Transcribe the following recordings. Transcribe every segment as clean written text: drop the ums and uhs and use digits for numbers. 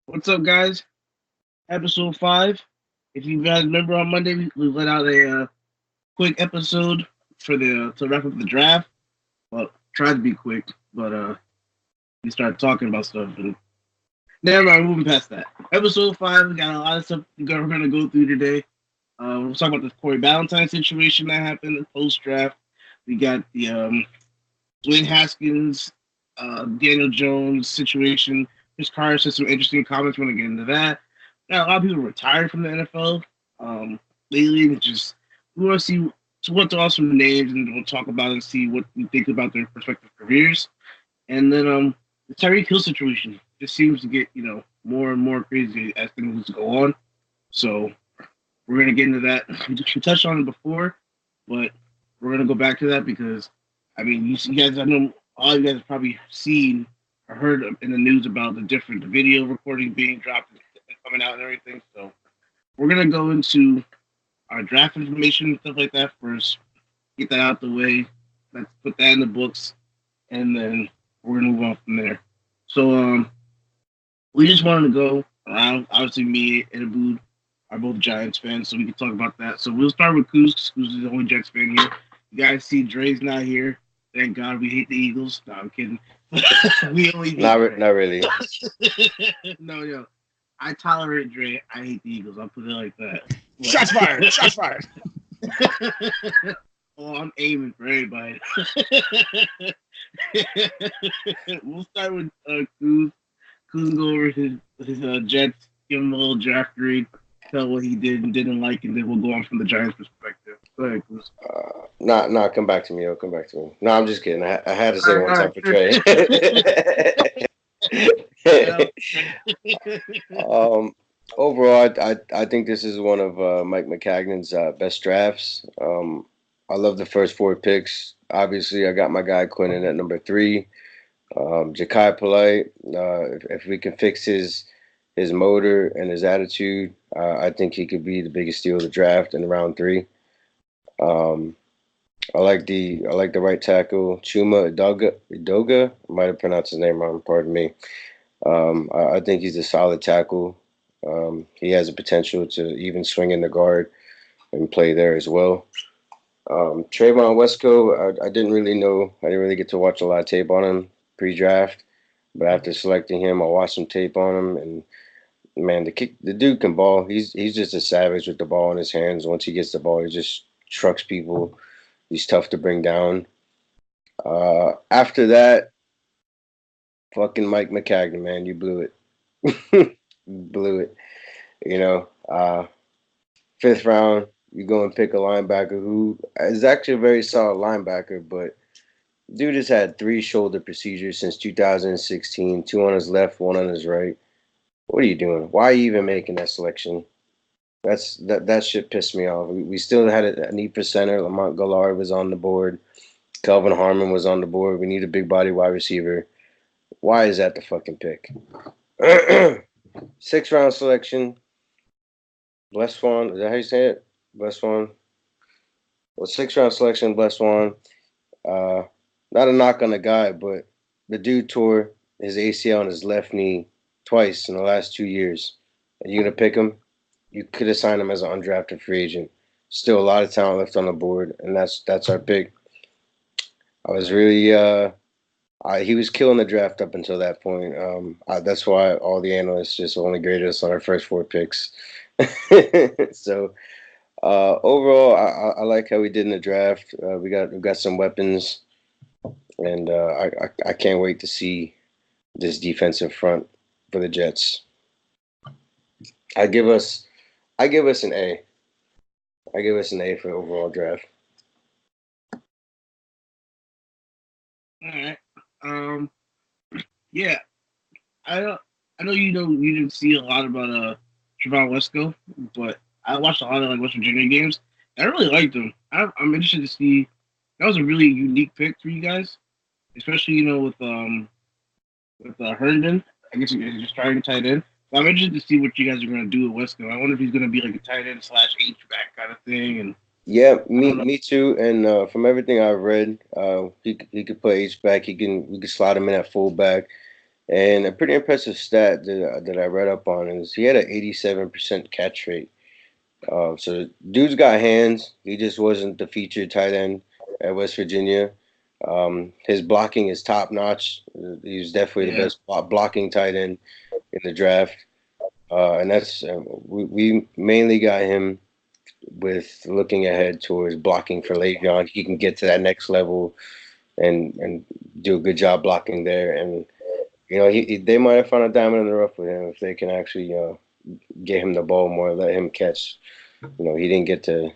What's up, guys? Episode 5. If you guys remember on Monday, we let out a quick episode for the to wrap up the draft. Well, tried to be quick, but we started talking about stuff. And never mind, moving past that. Episode 5, we got a lot of stuff we're gonna go through today. We'll talk about the Corey Ballentine situation that happened post draft. We got the Dwayne Haskins, Daniel Jones situation. Chris Carter said some interesting comments. We want to get into that. Got a lot of people retired from the NFL lately. Just we want to see, so we'll throw out some names and we'll talk about it and see what we think about their respective careers. And then the Tyreke Hill situation just seems to get more and more crazy as things go on. So we're gonna get into that. We touched on it before, but we're gonna go back to that because I mean, you guys, I know all you guys have probably seen or heard in the news about the video recording being dropped and coming out and everything. So we're gonna go into our draft information and stuff like that first. Get that out the way. Let's put that in the books, and then we're gonna move on from there. So we just wanted to go around. Obviously, me and Abboud are both Giants fans, so we can talk about that. So we'll start with Ciuz. Ciuz is the only Jets fan here. You guys see Dre's not here. Thank God we hate the Eagles. No, I'm kidding. We only hate Not really. no. I tolerate Dre. I hate the Eagles. I'll put it like that. Shots fired! Shots fired! Oh, I'm aiming for everybody. We'll start with Ciuz. Ciuz can go over his Jets, give him a little draft grade, tell what he did and didn't like, and then we'll go on from the Giants' perspective. Go ahead, Ciuz. Come back to me. Come back to me. No, I'm just kidding. I had to say one time for Trey. Overall, I think this is one of Mike Maccagnan's best drafts. I love the first 4 picks. Obviously, I got my guy Quinnen at number 3. Ja'Kai Polite, if we can fix his motor and his attitude, I think he could be the biggest steal of the draft in round 3. I like the right tackle Chuma Idoga. I might have pronounced his name wrong. Pardon me. I think he's a solid tackle. He has the potential to even swing in the guard and play there as well. Trayvon Wesco, I didn't really know. I didn't really get to watch a lot of tape on him pre-draft, but after selecting him, I watched some tape on him, and man, the dude can ball. He's just a savage with the ball in his hands. Once he gets the ball, he just trucks people. He's tough to bring down. After that, fucking Mike Maccagnan, man, you blew it. Blew it. 5th round, you go and pick a linebacker who is actually a very solid linebacker, but dude has had 3 shoulder procedures since 2016, 2 on his left, 1 on his right. What are you doing? Why are you even making that selection? That shit pissed me off. We still had a need for center. Lamont Gallard was on the board. Kelvin Harmon was on the board. We need a big body wide receiver. Why is that the fucking pick? 6th round selection. Bless Swan. Is that how you say it? Bless Swan. Well, 6th round selection, Bless Swan. Not a knock on the guy, but the dude tore his ACL on his left knee twice in the last 2 years. Are you going to pick him? You could have signed him as an undrafted free agent. Still a lot of talent left on the board, and that's our pick. I was really he was killing the draft up until that point. That's why all the analysts just only graded us on our first 4 picks. So overall, I like how we did in the draft. We got some weapons, and I can't wait to see this defensive front for the Jets. I give us an A. I give us an A for overall draft. All right. Yeah. I know you didn't see a lot about Trayvon Wesco, but I watched a lot of West Virginia games. I really liked him. I'm interested to see. That was a really unique pick for you guys, especially with Herndon. I guess you're just trying to tight end. So I'm interested to see what you guys are going to do with Wesco. I wonder if he's going to be like a tight end / H-back kind of thing. And Yeah, me too. And from everything I've read, he could play H back. We could slide him in at fullback. And a pretty impressive stat that I read up on is he had an 87% catch rate. So dude's got hands. He just wasn't the featured tight end at West Virginia. His blocking is top notch. He's definitely the best blocking tight end in the draft. And that's we mainly got him with looking ahead towards blocking for late on. He can get to that next level and do a good job blocking there. And they might have found a diamond in the rough with him if they can actually get him the ball more, let him catch. He didn't get to.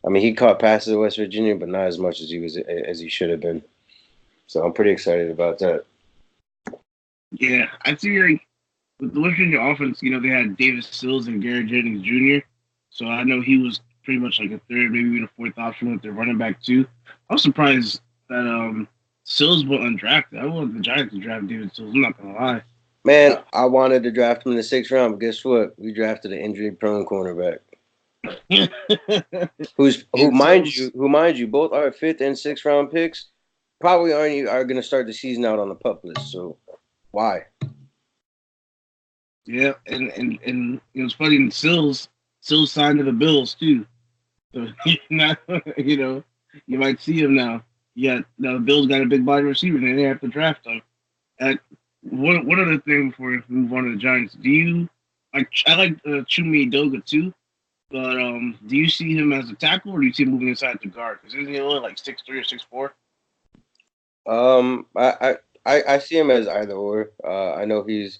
I mean, he caught passes at West Virginia, but not as much as he should have been. So I'm pretty excited about that. Yeah, I see. Like with the West Virginia offense, they had Davis Sills and Garrett Jennings Jr. So I know he was pretty much like a third, maybe even a fourth option with their running back too. I was surprised that Sills went undrafted. I wanted the Giants to draft Davis Sills. I'm not gonna lie. Man, I wanted to draft him in the 6th round, but guess what? We drafted an injury-prone cornerback. who mind you, both our 5th and 6th round picks probably are going to start the season out on the PUP list. So why? Yeah, and it's funny. Sills signed to the Bills too. So now you might see him now. Yeah, now the Bills got a big body receiver, and they have to draft him. One other thing before we move on to the Giants, do you like? I like Chumi Doga too, but do you see him as a tackle, or do you see him moving inside the guard? Because isn't he only like 6'3" or 6'4"? I see him as either or. I know he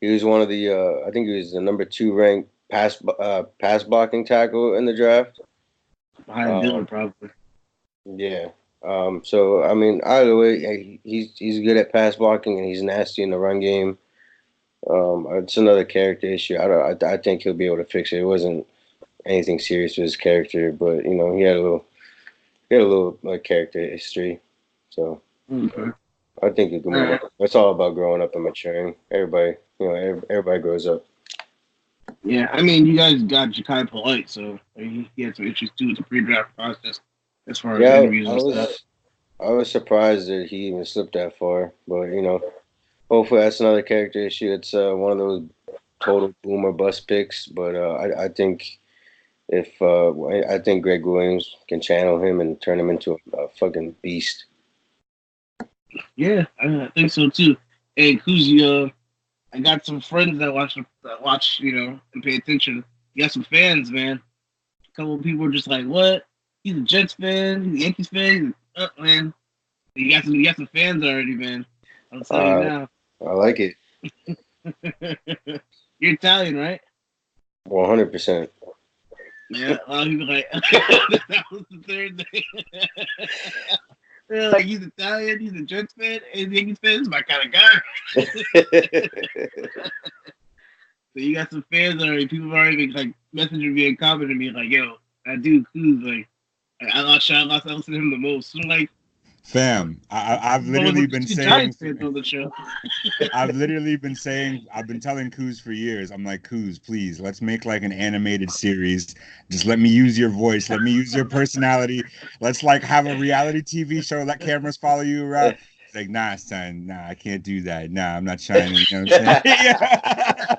was one of the I think he was the number 2 ranked pass blocking tackle in the draft. Behind Dillon, probably. Yeah. So I mean, either way, he's good at pass blocking and he's nasty in the run game. It's another character issue. I think he'll be able to fix it. It wasn't anything serious with his character, but he had a little character history. So I think he can move on. It's all about growing up and maturing. Everybody grows up. Yeah, I mean, you guys got Ja'Kai Polite, so he had some issues too with the pre-draft process as far as interviews and stuff. I was surprised that he even slipped that far, but hopefully that's another character issue. It's one of those total boom or bust picks, but I think I think Greg Williams can channel him and turn him into a fucking beast. Yeah, I think so too. Hey, Ciuz, I got some friends that watch, and pay attention. You got some fans, man. A couple of people are just like, "What? He's a Jets fan. He's a Yankees fan. Man, you got some fans already, man. I'll tell you now. I like it. You're Italian, right? 100%. Yeah, a lot of people like that was the third thing. They're like, he's Italian, he's a Jets fan, and Yankees fan. He's my kind of guy. So you got some fans already. People have already like messaging me and commenting me like, "Yo, that dude Ciuz, like, I listen to him the most." So I'm like, fam, I've literally been saying on the show. I've been telling Ciuz for years. I'm like, Ciuz, please, let's make like an animated series. Just let me use your voice. Let me use your personality. Let's like have a reality TV show. Let cameras follow you around. It's like, nah, son, nah, I can't do that. Nah, I'm not shining. You know what I'm saying? Yeah.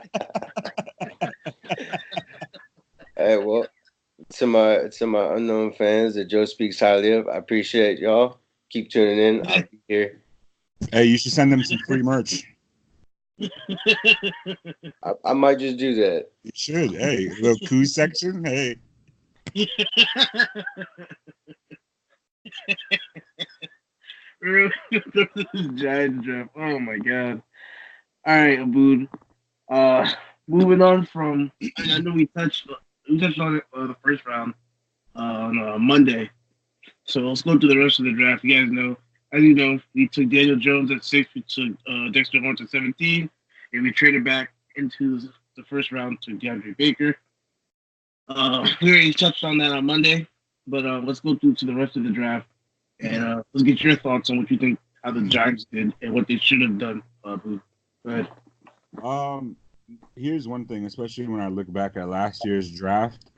Hey, well, to my unknown fans that Joe speaks highly of, I appreciate y'all. Keep tuning in. I'll be here. Hey, you should send them some free merch. I might just do that. You should. Hey, a little Ciuz section. Hey. Giant draft. Oh my god. All right, Abboud. Moving on from. I know we touched on it the first round on Monday. So let's go through the rest of the draft. You guys know, as you know, we took Daniel Jones at 6, we took Dexter Lawrence at 17, and we traded back into the first round to DeAndre Baker. We already touched on that on Monday, but let's go through to the rest of the draft, and let's get your thoughts on what you think how the Giants did and what they should have done. Go ahead. Here's one thing, especially when I look back at last year's draft.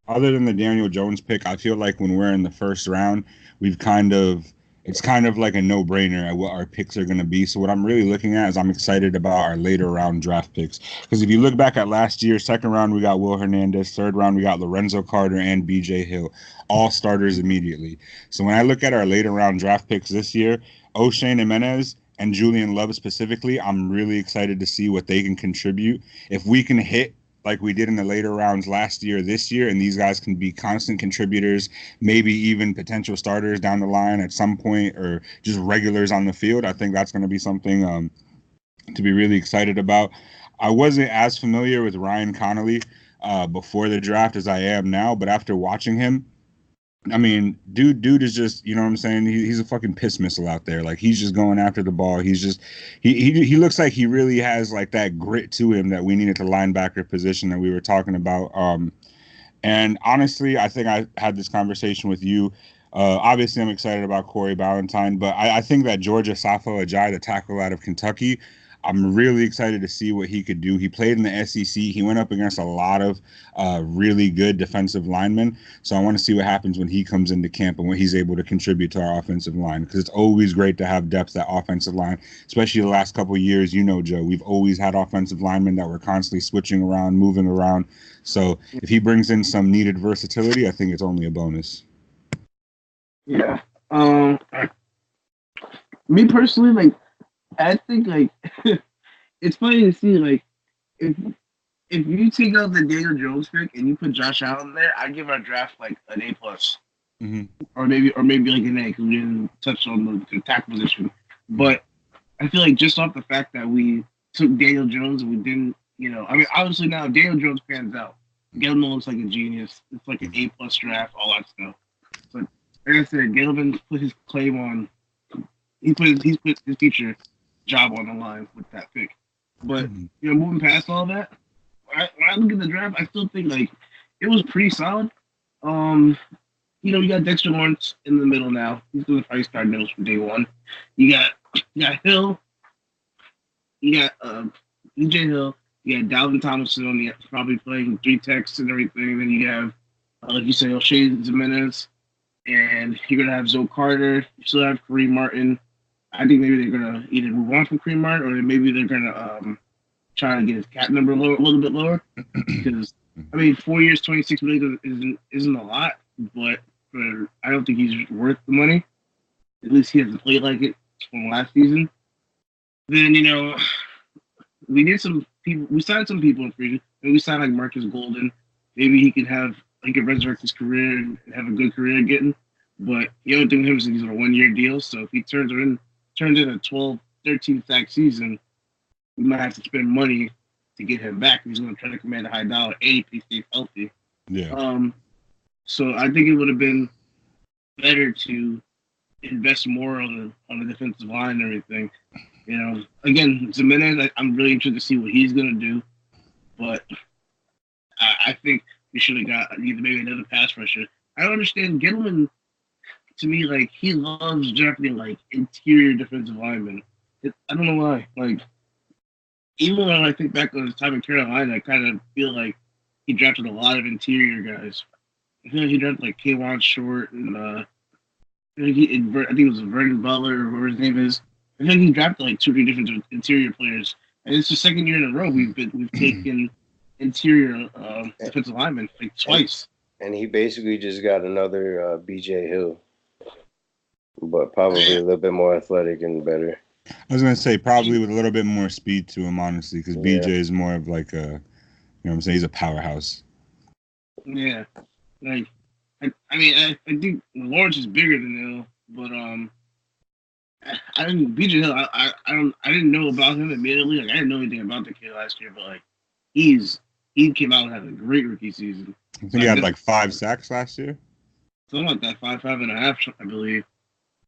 Other than the Daniel Jones pick, I feel like when we're in the first round, we've kind of it's kind of like a no-brainer at what our picks are going to be. So what I'm really looking at is I'm excited about our later round draft picks. Because if you look back at last year, second round, we got Will Hernandez. Third round, we got Lorenzo Carter and BJ Hill, all starters immediately. So when I look at our later round draft picks this year, O'Shane Jimenez and Julian Love specifically, I'm really excited to see what they can contribute. If we can hit like we did in the later rounds last year, this year, and these guys can be constant contributors, maybe even potential starters down the line at some point, or just regulars on the field, I think that's going to be something to be really excited about. I wasn't as familiar with Ryan Connolly before the draft as I am now, but after watching him, I mean, dude is just, you know what I'm saying? He's a fucking piss missile out there. Like, he's just going after the ball. He's just, he looks like he really has like that grit to him that we needed to linebacker position that we were talking about. And honestly, I think I had this conversation with you. Obviously, I'm excited about Corey Ballentine, but I think that Georgia Safo Ajayi, the tackle out of Kentucky, I'm really excited to see what he could do. He played in the SEC. He went up against a lot of really good defensive linemen. So I want to see what happens when he comes into camp and what he's able to contribute to our offensive line, because it's always great to have depth at offensive line, especially the last couple of years. You know, Joe, we've always had offensive linemen that were constantly switching around, moving around. So if he brings in some needed versatility, I think it's only a bonus. Yeah. Me personally, like, I think, like, it's funny to see, like, if you take out the Daniel Jones pick and you put Josh Allen there, I'd give our draft like an A plus, or maybe like an A, because we didn't touch on the tackle position. But I feel like just off the fact that we took Daniel Jones and we didn't, you know, I mean, obviously now if Daniel Jones pans out, Gettleman looks like a genius. It's like an A plus draft, all that stuff. But like I said, Gettleman put his claim on. He's put his future job on the line with that pick. But you know, moving past all that, when I look at the draft, I still think like it was pretty solid. You know, you got Dexter Lawrence in the middle now. He's gonna probably start middles from day one. You got Hill. You got BJ Hill. You got Dalvin Tomlinson on the probably playing 3 techs and everything. Then you have like you said, O'Shane Jimenez, and you're gonna have Zoe Carter. You still have Kareem Martin. I think maybe they're gonna either move on from Kareem Martin, or maybe they're gonna try to get his cap number a little bit lower. Because I mean, 4 years, $26 million isn't a lot, but I don't think he's worth the money. At least he hasn't played like it from last season. Then you know, we need some people. We signed some people in free. And we signed like Marcus Golden. Maybe he could resurrect his career and have a good career again. But the other thing with him is he's on a 1-year deal. So if he turns in a 12, 13 sack season, we might have to spend money to get him back. He's going to try to command a high dollar, if he stays healthy. Yeah. So I think it would have been better to invest more on the defensive line and everything. You know, again, Jimenez, I'm really interested to see what he's going to do. But I think we should have got either maybe another pass rusher. I don't understand. Gettleman, to me, like, he loves drafting, like, interior defensive linemen. I don't know why. Like, even when I think back on his time in Carolina, I kind of feel like he drafted a lot of interior guys. I feel like he drafted, like, K'Wan Short and I think it was Vernon Butler or whatever his name is. I think he drafted, like, 2 or 3 different interior players. And it's the second year in a row we've taken interior defensive linemen, like, twice. And he basically just got another BJ Hill, but probably a little bit more athletic and better. I was going to say probably with a little bit more speed to him, honestly, because BJ is more of like a, you know what I'm saying, he's a powerhouse. Yeah. Like, I think Lawrence is bigger than Hill, but I didn't BJ Hill. I didn't know about him immediately. Like, I didn't know anything about the kid last year, but like he came out and had a great rookie season. I think he had like 5 sacks last year. Something like that, 5.5, I believe.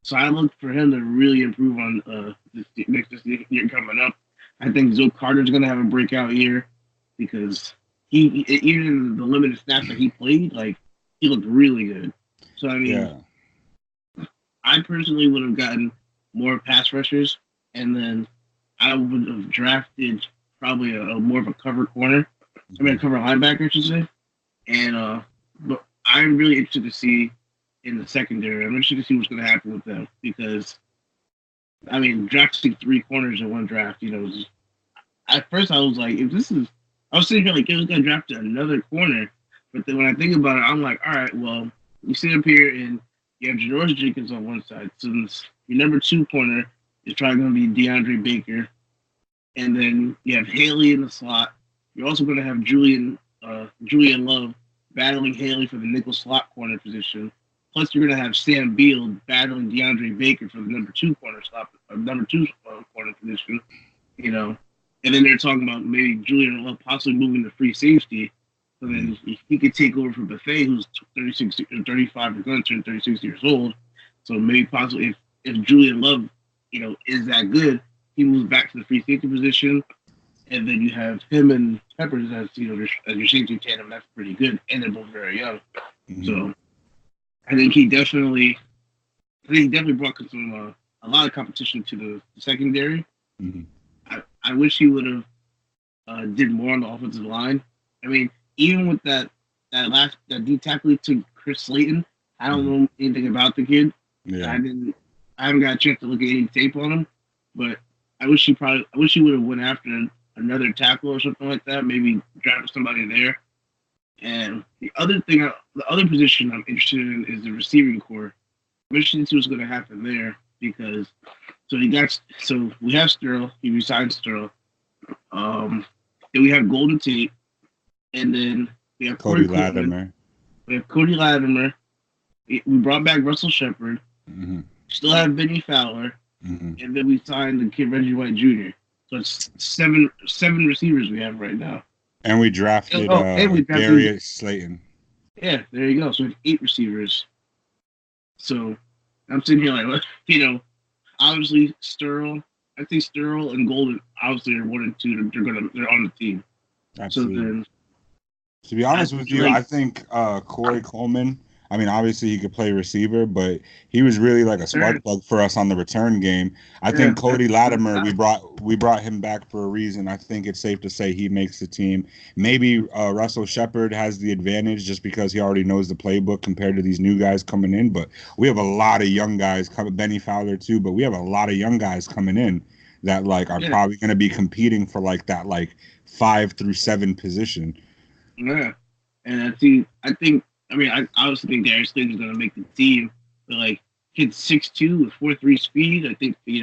So I look for him to really improve on this year coming up. I think Zoe Carter's going to have a breakout year because he even the limited snaps that he played, like, he looked really good. So I mean, I personally would have gotten more pass rushers, and then I would have drafted probably a more of a cover corner. I mean, a cover linebacker, I should say. And but I'm really interested to see in the secondary. I'm interested to see what's going to happen with them because, I mean, drafting 3 corners in one draft, at first I was like, I was sitting here like, this guy drafted another corner. But then when I think about it, I'm like, all right, well, you sit up here and you have Janoris Jenkins on one side. So your number 2 corner is probably going to be DeAndre Baker. And then you have Haley in the slot. You're also going to have Julian Love battling Haley for the nickel slot corner position. Plus, you're going to have Sam Beal battling DeAndre Baker for the number 2 corner corner position. And then they're talking about maybe Julian Love possibly moving to free safety. So then he could take over for Buffet, who's 36 or 35 or going to turn 36 years old. So maybe possibly if Julian Love, is that good, he moves back to the free safety position. And then you have him and Peppers as your safety tandem. That's pretty good, and they're both very young. Mm-hmm. So I think he definitely brought a lot of competition to the secondary. Mm-hmm. I wish he would have did more on the offensive line. I mean, even with that D tackle to Chris Slayton, I don't know anything about the kid. Yeah. I haven't got a chance to look at any tape on him, but I wish he would have went after another tackle or something like that. Maybe draft somebody there. And the other position I'm interested in is the receiving core. I'm interested to see what's going to happen there because we have Sterl. He resigned Sterl. Then we have Golden Tate, and then we have Cody Latimer. We have Cody Latimer. We brought back Russell Shepard. Mm-hmm. Still have Benny Fowler, and then we signed the kid Reggie White Jr. So it's seven receivers we have right now. And we drafted Darius Slayton. Yeah, there you go. So we have 8 receivers. So I'm sitting here like, obviously Sterl. I think Sterl and Golden obviously are 1 and 2. They're on the team. Absolutely. So then, to be honest with you, I think Corey Coleman. I mean, obviously he could play receiver, but he was really like a spark plug for us on the return game. I think Cody Latimer, we brought him back for a reason. I think it's safe to say he makes the team. Maybe Russell Shepard has the advantage just because he already knows the playbook compared to these new guys coming in. But we have a lot of young guys coming, Benny Fowler too. But we have a lot of young guys coming in that are probably going to be competing for that 5 through 7 position. Yeah, and I think. I mean, I obviously think Darius Slayton is going to make the team, but kid's 6'2" with 4.3 speed. I think he's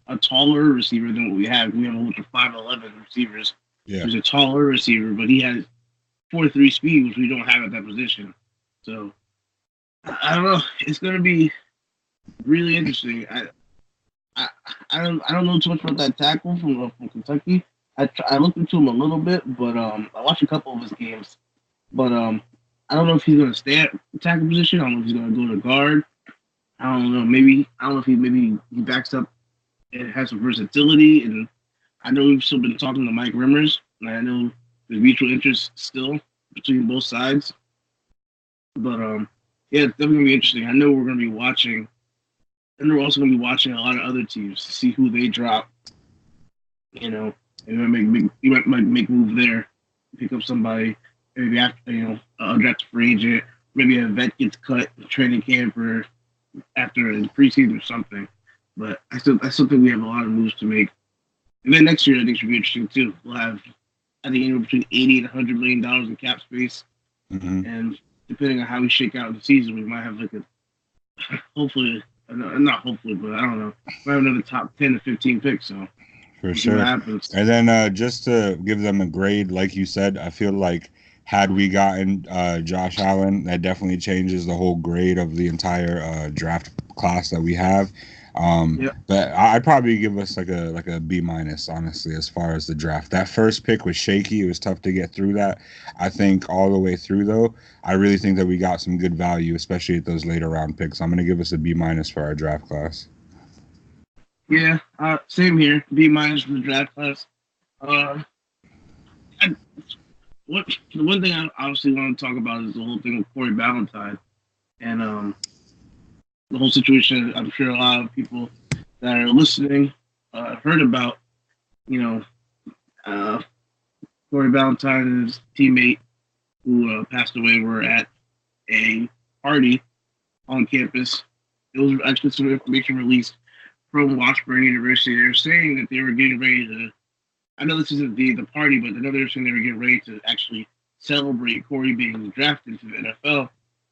a taller receiver than what we have. We have a bunch of 5'11" receivers. Yeah. He's a taller receiver, but he has 4.3 speed, which we don't have at that position. So I don't know. It's going to be really interesting. I don't know too much about that tackle from Kentucky. I looked into him a little bit, but I watched a couple of his games. But I don't know if he's going to stay at the tackle position. I don't know if he's going to go to guard. I don't know. I don't know if he backs up and has some versatility. And I know we've still been talking to Mike Rimmers. And I know there's mutual interest still between both sides. But it's definitely going to be interesting. I know we're going to be watching. And we're also going to be watching a lot of other teams to see who they drop. And you might make a move there, pick up somebody. Maybe after, draft a free agent, maybe a vet gets cut in training camp or after the preseason or something. But I still think we have a lot of moves to make. And then next year, I think should be interesting too. We'll have, I think, anywhere between $80 and $100 million in cap space. Mm-hmm. And depending on how we shake out the season, we might have hopefully, not hopefully, but I don't know, we might have another top 10 to 15 picks. So for sure. And then just to give them a grade, like you said, I feel like had we gotten Josh Allen, that definitely changes the whole grade of the entire draft class that we have. But I'd probably give us like a B minus, honestly, as far as the draft. That first pick was shaky. It was tough to get through that. I think all the way through, though, I really think that we got some good value, especially at those later round picks. I'm going to give us a B minus for our draft class. Yeah, same here. B minus for the draft class. The one thing I obviously want to talk about is the whole thing with Corey Ballentine and the whole situation. I'm sure a lot of people that are listening heard about. Corey Ballentine and his teammate who passed away were at a party on campus. It was actually some information released from Washburn University. They were saying that they were getting ready to. I know this isn't the party, but I know they were saying they were getting ready to actually celebrate Corey being drafted to the NFL,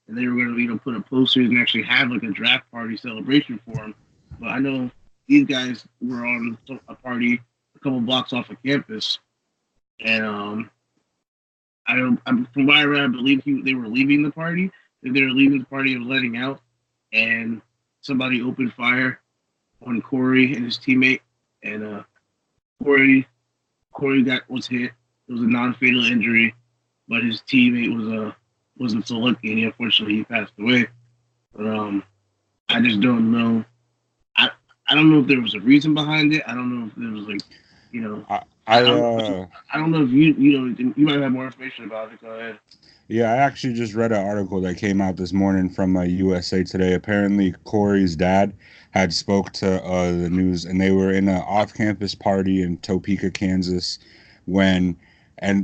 and they were going to put up posters and actually have like a draft party celebration for him. But I know these guys were on a party a couple blocks off of campus, and from what I read, I believe they were leaving the party. They were leaving the party and letting out, and somebody opened fire on Corey and his teammate, and Corey was hit. It was a non-fatal injury, but his teammate wasn't so lucky, and unfortunately he passed away. But I just don't know. I don't know if there was a reason behind it. I don't know if there was I don't know if you might have more information about it. Go ahead. Yeah, I actually just read an article that came out this morning from USA Today. Apparently, Corey's dad had spoke to the news, and they were in an off-campus party in Topeka, Kansas, and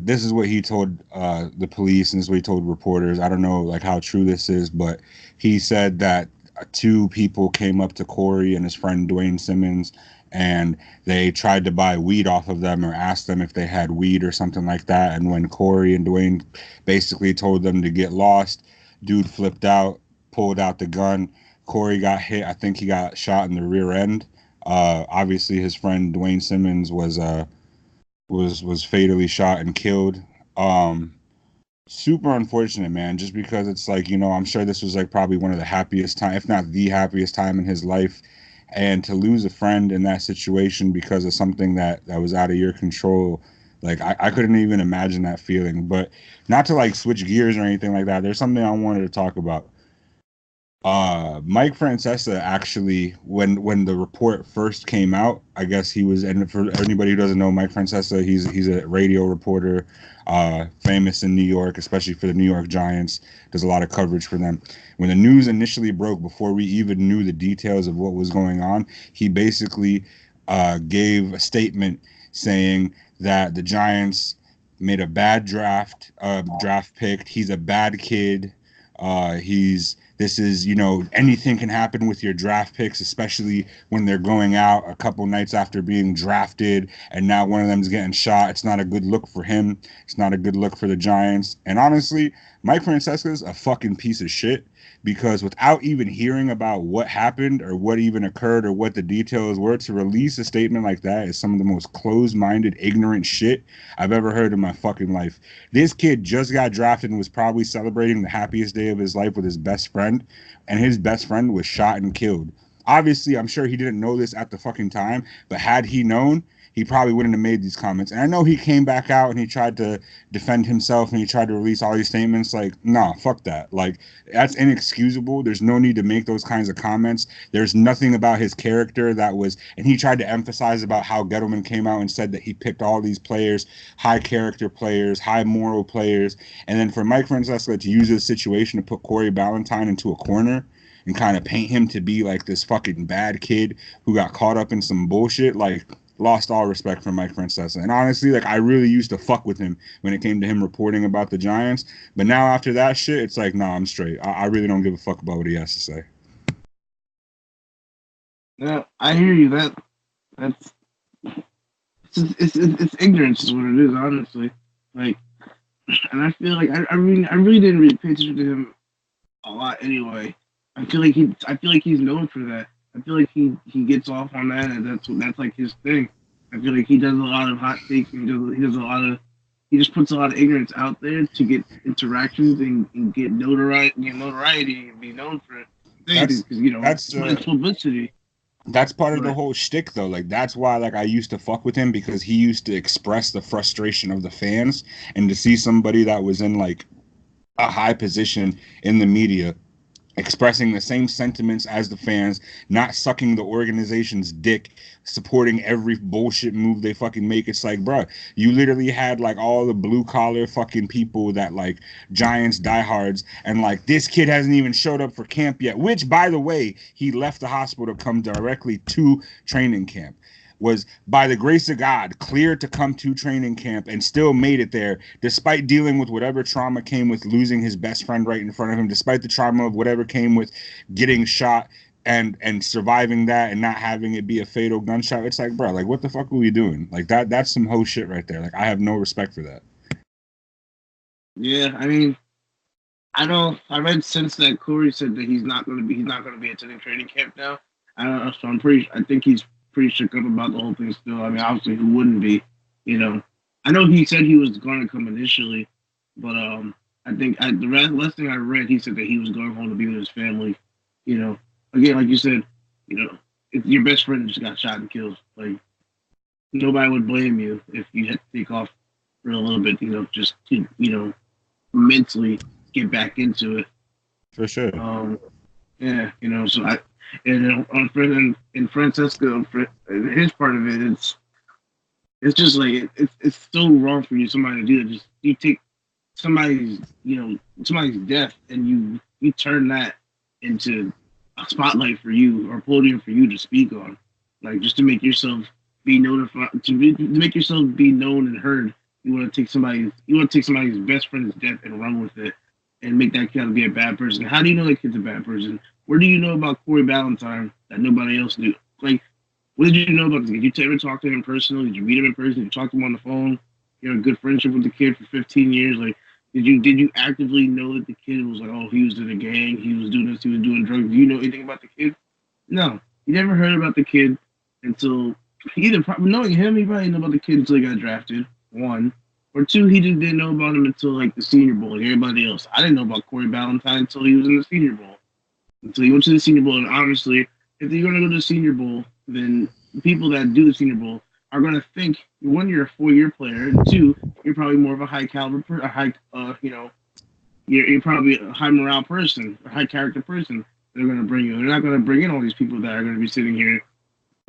this is what he told the police, and this is what he told reporters. I don't know like how true this is, but he said that two people came up to Corey and his friend Dwayne Simmons, and they tried to buy weed off of them or asked them if they had weed or something like that. And when Corey and Dwayne basically told them to get lost, dude flipped out, pulled out the gun. Corey got hit. I think he got shot in the rear end. Obviously, his friend Dwayne Simmons was fatally shot and killed. Super unfortunate, man, just because it's like, I'm sure this was like probably one of the happiest time, if not the happiest time in his life. And to lose a friend in that situation because of something that was out of your control, like I couldn't even imagine that feeling. But not to like switch gears or anything like that, there's something I wanted to talk about. Mike Francesca actually, when the report first came out, I guess he was, and for anybody who doesn't know, Mike Francesca, he's a radio reporter, famous in New York, especially for the New York Giants, does a lot of coverage for them. When the news initially broke, before we even knew the details of what was going on, he basically gave a statement saying that the Giants made a bad draft pick. He's a bad kid. This is, anything can happen with your draft picks, especially when they're going out a couple nights after being drafted, and now one of them's getting shot. It's not a good look for him. It's not a good look for the Giants. And honestly, Mike Francesca's a fucking piece of shit, because without even hearing about what happened or what even occurred or what the details were, to release a statement like that is some of the most closed-minded, ignorant shit I've ever heard in my fucking life. This kid just got drafted and was probably celebrating the happiest day of his life with his best friend, and his best friend was shot and killed. Obviously, I'm sure he didn't know this at the fucking time, but had he known, he probably wouldn't have made these comments. And I know he came back out and he tried to defend himself and he tried to release all these statements. Like, nah, fuck that. Like, that's inexcusable. There's no need to make those kinds of comments. There's nothing about his character that was, and he tried to emphasize about how Gettleman came out and said that he picked all these players, high character players, high moral players. And then for Mike Francesca to use this situation to put Corey Ballentine into a corner and kind of paint him to be like this fucking bad kid who got caught up in some bullshit, like, lost all respect for Mike Francesca. And honestly, like, I really used to fuck with him when it came to him reporting about the Giants. But now after that shit, it's like, nah, I'm straight. I really don't give a fuck about what he has to say. Yeah, I hear you. That's it's ignorance is what it is, honestly. Like, and I feel like I really didn't really pay attention to him a lot anyway. I feel like he's known for that. I feel like he gets off on that, and that's like his thing. I feel like he does a lot of hot takes, and he just puts a lot of ignorance out there to get interactions and get notoriety and be known for it. Because that's publicity. That's part of the whole shtick, though. Like, that's why, like, I used to fuck with him, because he used to express the frustration of the fans, and to see somebody that was in like a high position in the media expressing the same sentiments as the fans, not sucking the organization's dick, supporting every bullshit move they fucking make. It's like, bro, you literally had like all the blue collar fucking people that like Giants diehards, and like this kid hasn't even showed up for camp yet, which, by the way, he left the hospital to come directly to training camp. was, by the grace of God, cleared to come to training camp and still made it there, despite dealing with whatever trauma came with losing his best friend right in front of him, despite the trauma of whatever came with getting shot and surviving that and not having it be a fatal gunshot. It's like, bro, like, what the fuck are we doing? Like, that's some hoe shit right there. Like, I have no respect for that. Yeah, I mean, I read since that Corey said that he's not going to be attending training camp now. I don't know, so I think he's pretty shook up about the whole thing still. I mean, obviously, who wouldn't be? You know, I know he said he was going to come initially, but I think the last thing I read, he said that he was going home to be with his family. You know, again, like you said, you know, if your best friend just got shot and killed, like, nobody would blame you if you had to take off for a little bit. You know, just to, you know, mentally get back into it. For sure. Yeah, you know, so on Francesca, his part of it, it's just like it's so wrong for somebody to do it. Just you take somebody's death and you turn that into a spotlight for you or a podium for you to speak on, like, just to make yourself be notified, to make yourself be known and heard. You want to take somebody's best friend's death and run with it and make that kid out to be a bad person. How do you know that kid's a bad person? Where do you know about Corey Ballentine that nobody else knew? Like, what did you know about this kid? Did you ever talk to him personally? Did you meet him in person? Did you talk to him on the phone? You had a good friendship with the kid for 15 years. Like, did you actively know that the kid was like, oh, he was in a gang, he was doing this, he was doing drugs? Do you know anything about the kid? No. You never heard about the kid until knowing him, he probably didn't know about the kid until he got drafted. One. Or two, he just didn't know about him until, like, the Senior Bowl, like everybody else. I didn't know about Corey Ballentine until he was in the Senior Bowl. Until he went to the Senior Bowl. And obviously, if you're going to go to the Senior Bowl, then the people that do the Senior Bowl are going to think, one, you're a 4-year player, and two, you're probably more of a high caliber, you're probably a high morale person, a high character person. They're going to bring you. They're not going to bring in all these people that are going to be sitting here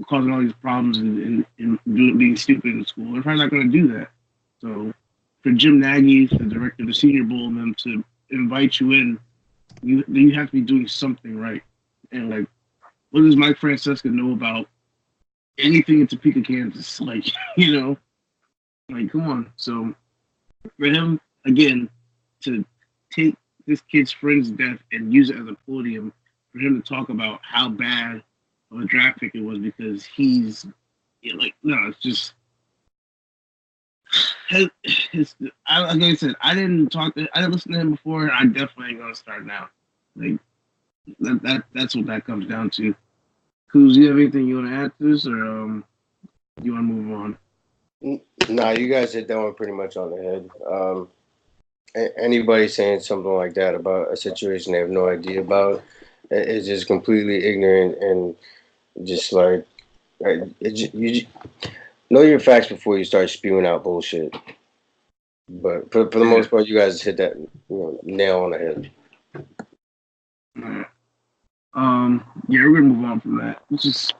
causing all these problems and being stupid in school. They're probably not going to do that. So for Jim Nagy, the director of the Senior Bowl, and them to invite you in, you have to be doing something right. And, like, what does Mike Francesca know about anything in Topeka, Kansas? Like, you know, like, come on. So for him, again, to take this kid's friend's death and use it as a podium for him to talk about how bad of a draft pick it was because he's, you know, like, no, it's just. Like I said, I didn't listen to him before. I definitely ain't gonna start now. Like that's what that comes down to. Ciuz, you have anything you want to add to this, or you want to move on? Nah, you guys hit that one pretty much on the head. Anybody saying something like that about a situation they have no idea about is just completely ignorant and just like you know your facts before you start spewing out bullshit. But for the most part, you guys hit that nail on the head. Yeah, we're gonna move on from that. It's just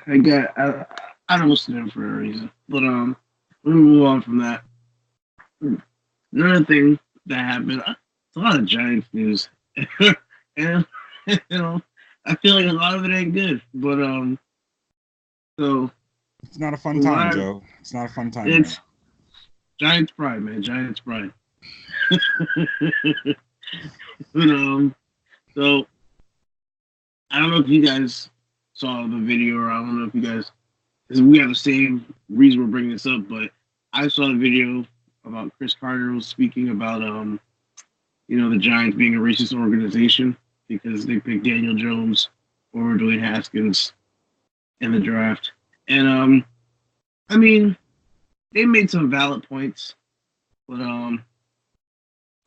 I don't listen to him for a reason, but we're gonna move on from that. Another thing that happened, it's a lot of Giants news, and you know, I feel like a lot of it ain't good, but so. It's not a fun time, Joe. It's not a fun time. It's Giants pride, man. Giants pride. But so I don't know if you guys saw the video, or I don't know if you guys, because we have the same reason we're bringing this up, but I saw the video about Chris Carter was speaking about the Giants being a racist organization because they picked Daniel Jones over Dwayne Haskins in the draft. And I mean, they made some valid points, but I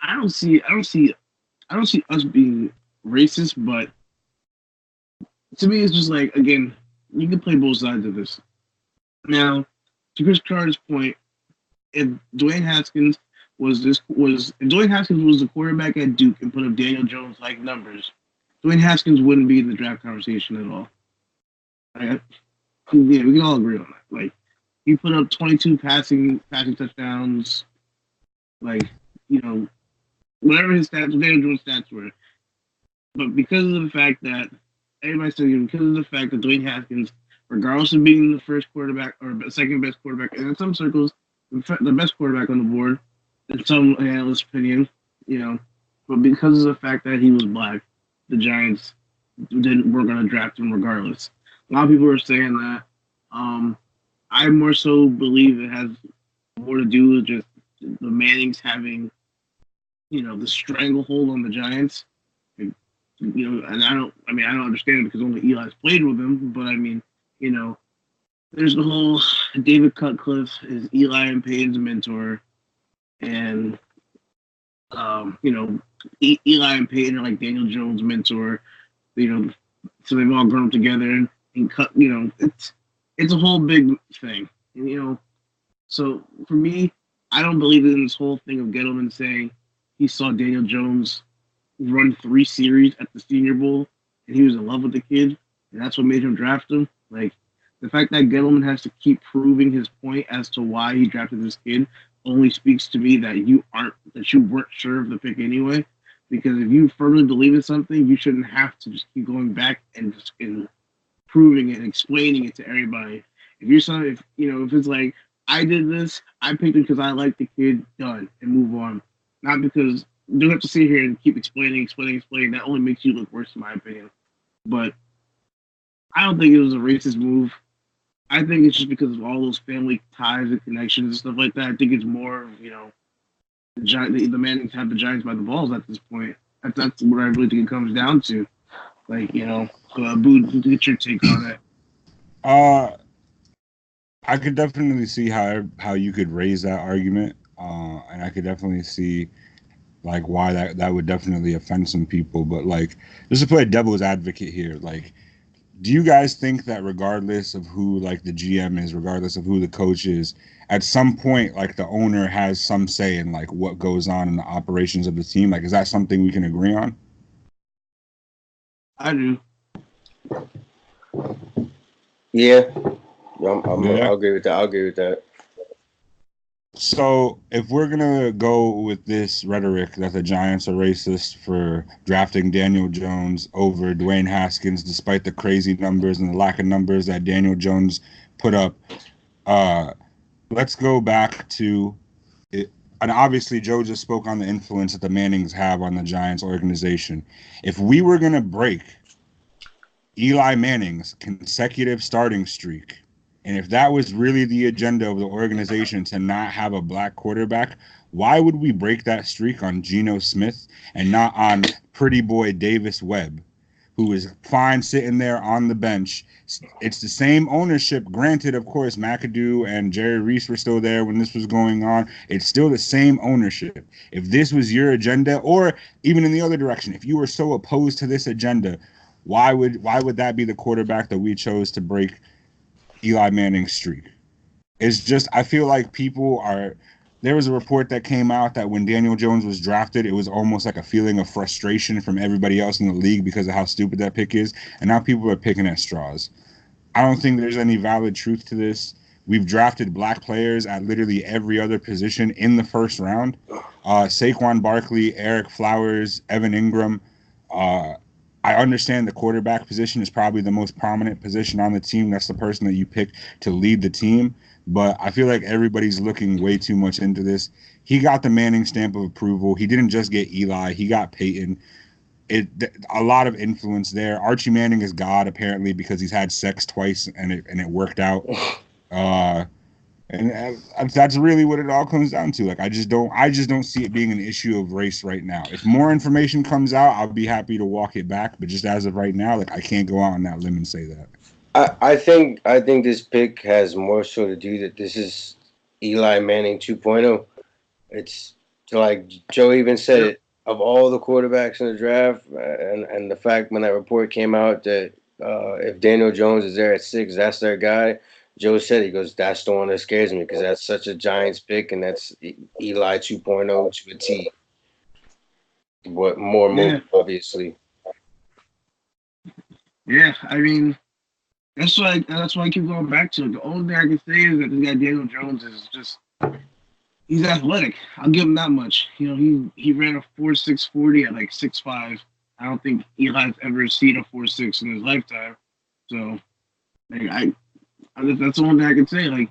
don't see us being racist. But to me, it's just like, again, you can play both sides of this. Now, to Chris Carter's point, if Dwayne Haskins was the quarterback at Duke and put up Daniel Jones like numbers, Dwayne Haskins wouldn't be in the draft conversation at all. Right? Yeah, we can all agree on that. Like, he put up 22 passing touchdowns, like, whatever his stats, Daniel Jones' stats were. But because of the fact that Dwayne Haskins regardless of being the first quarterback or second best quarterback, and in some circles, the best quarterback on the board, in some analysts' opinion, but because of the fact that he was black, the Giants were going to draft him regardless. A lot of people are saying that. I more so believe it has more to do with just the Mannings having, the stranglehold on the Giants. And I don't understand it because only Eli's played with him, but there's the whole David Cutcliffe is Eli and Peyton's mentor, and Eli and Peyton are like Daniel Jones' mentor, so they've all grown up together and cut, it's a whole big thing, so for me, I don't believe in this whole thing of Gettleman saying he saw Daniel Jones run 3 series at the Senior Bowl and he was in love with the kid, and that's what made him draft him. Like, the fact that Gettleman has to keep proving his point as to why he drafted this kid only speaks to me that you weren't sure of the pick anyway. Because if you firmly believe in something, you shouldn't have to just keep going back and just proving it and explaining it to everybody. If it's like, I did this, I picked it because I like the kid, done, and move on. Not because you don't have to sit here and keep explaining. That only makes you look worse, in my opinion. But I don't think it was a racist move. I think it's just because of all those family ties and connections and stuff like that. I think it's more, the Mannings have the Giants by the balls at this point. That's what I really think it comes down to. Like, so Abboud, get your take on it. I could definitely see how you could raise that argument, and I could definitely see like why that would definitely offend some people. But like, just to play devil's advocate here, like, do you guys think that regardless of who like the GM is, regardless of who the coach is, at some point like the owner has some say in like what goes on in the operations of the team? Like, is that something we can agree on? I do. Yeah. I'll agree with that. So if we're going to go with this rhetoric that the Giants are racist for drafting Daniel Jones over Dwayne Haskins, despite the crazy numbers and the lack of numbers that Daniel Jones put up, let's go back to it. And obviously Joe just spoke on the influence that the Mannings have on the Giants organization. If we were going to break Eli Manning's consecutive starting streak, and if that was really the agenda of the organization to not have a black quarterback, why would we break that streak on Geno Smith and not on pretty boy Davis Webb, who is fine sitting there on the bench? It's the same ownership. Granted, of course, McAdoo and Jerry Reese were still there when this was going on. It's still the same ownership. If this was your agenda, or even in the other direction, if you were so opposed to this agenda, why would that be the quarterback that we chose to break Eli Manning's streak? It's just, I feel like there was a report that came out that when Daniel Jones was drafted, it was almost like a feeling of frustration from everybody else in the league because of how stupid that pick is. And now people are picking at straws. I don't think there's any valid truth to this. We've drafted black players at literally every other position in the first round. Saquon Barkley, Eric Flowers, Evan Ingram. I understand the quarterback position is probably the most prominent position on the team. That's the person that you pick to lead the team. But I feel like everybody's looking way too much into this. He got the Manning stamp of approval. He didn't just get Eli. He got Peyton. A lot of influence there. Archie Manning is God, apparently, because he's had sex twice and it worked out. And that's really what it all comes down to. Like, I just don't see it being an issue of race right now. If more information comes out, I'll be happy to walk it back. But just as of right now, like, I can't go out on that limb and say that. I think this pick has more so to do that this is Eli Manning 2.0. It's like Joe even said it, of all the quarterbacks in the draft, and the fact when that report came out that if Daniel Jones is there at 6, that's their guy. Joe said, he goes, that's the one that scares me because that's such a Giants pick, and that's Eli 2.0 to a T. But more, obviously. Yeah, I mean, that's why I keep going back to it. The only thing I can say is that this guy Daniel Jones is just, he's athletic. I'll give him that much. He ran a 4.6 40 at like 6'5". I don't think Eli's ever seen a 4.6 in his lifetime. So, like, That's the one thing I can say. Like,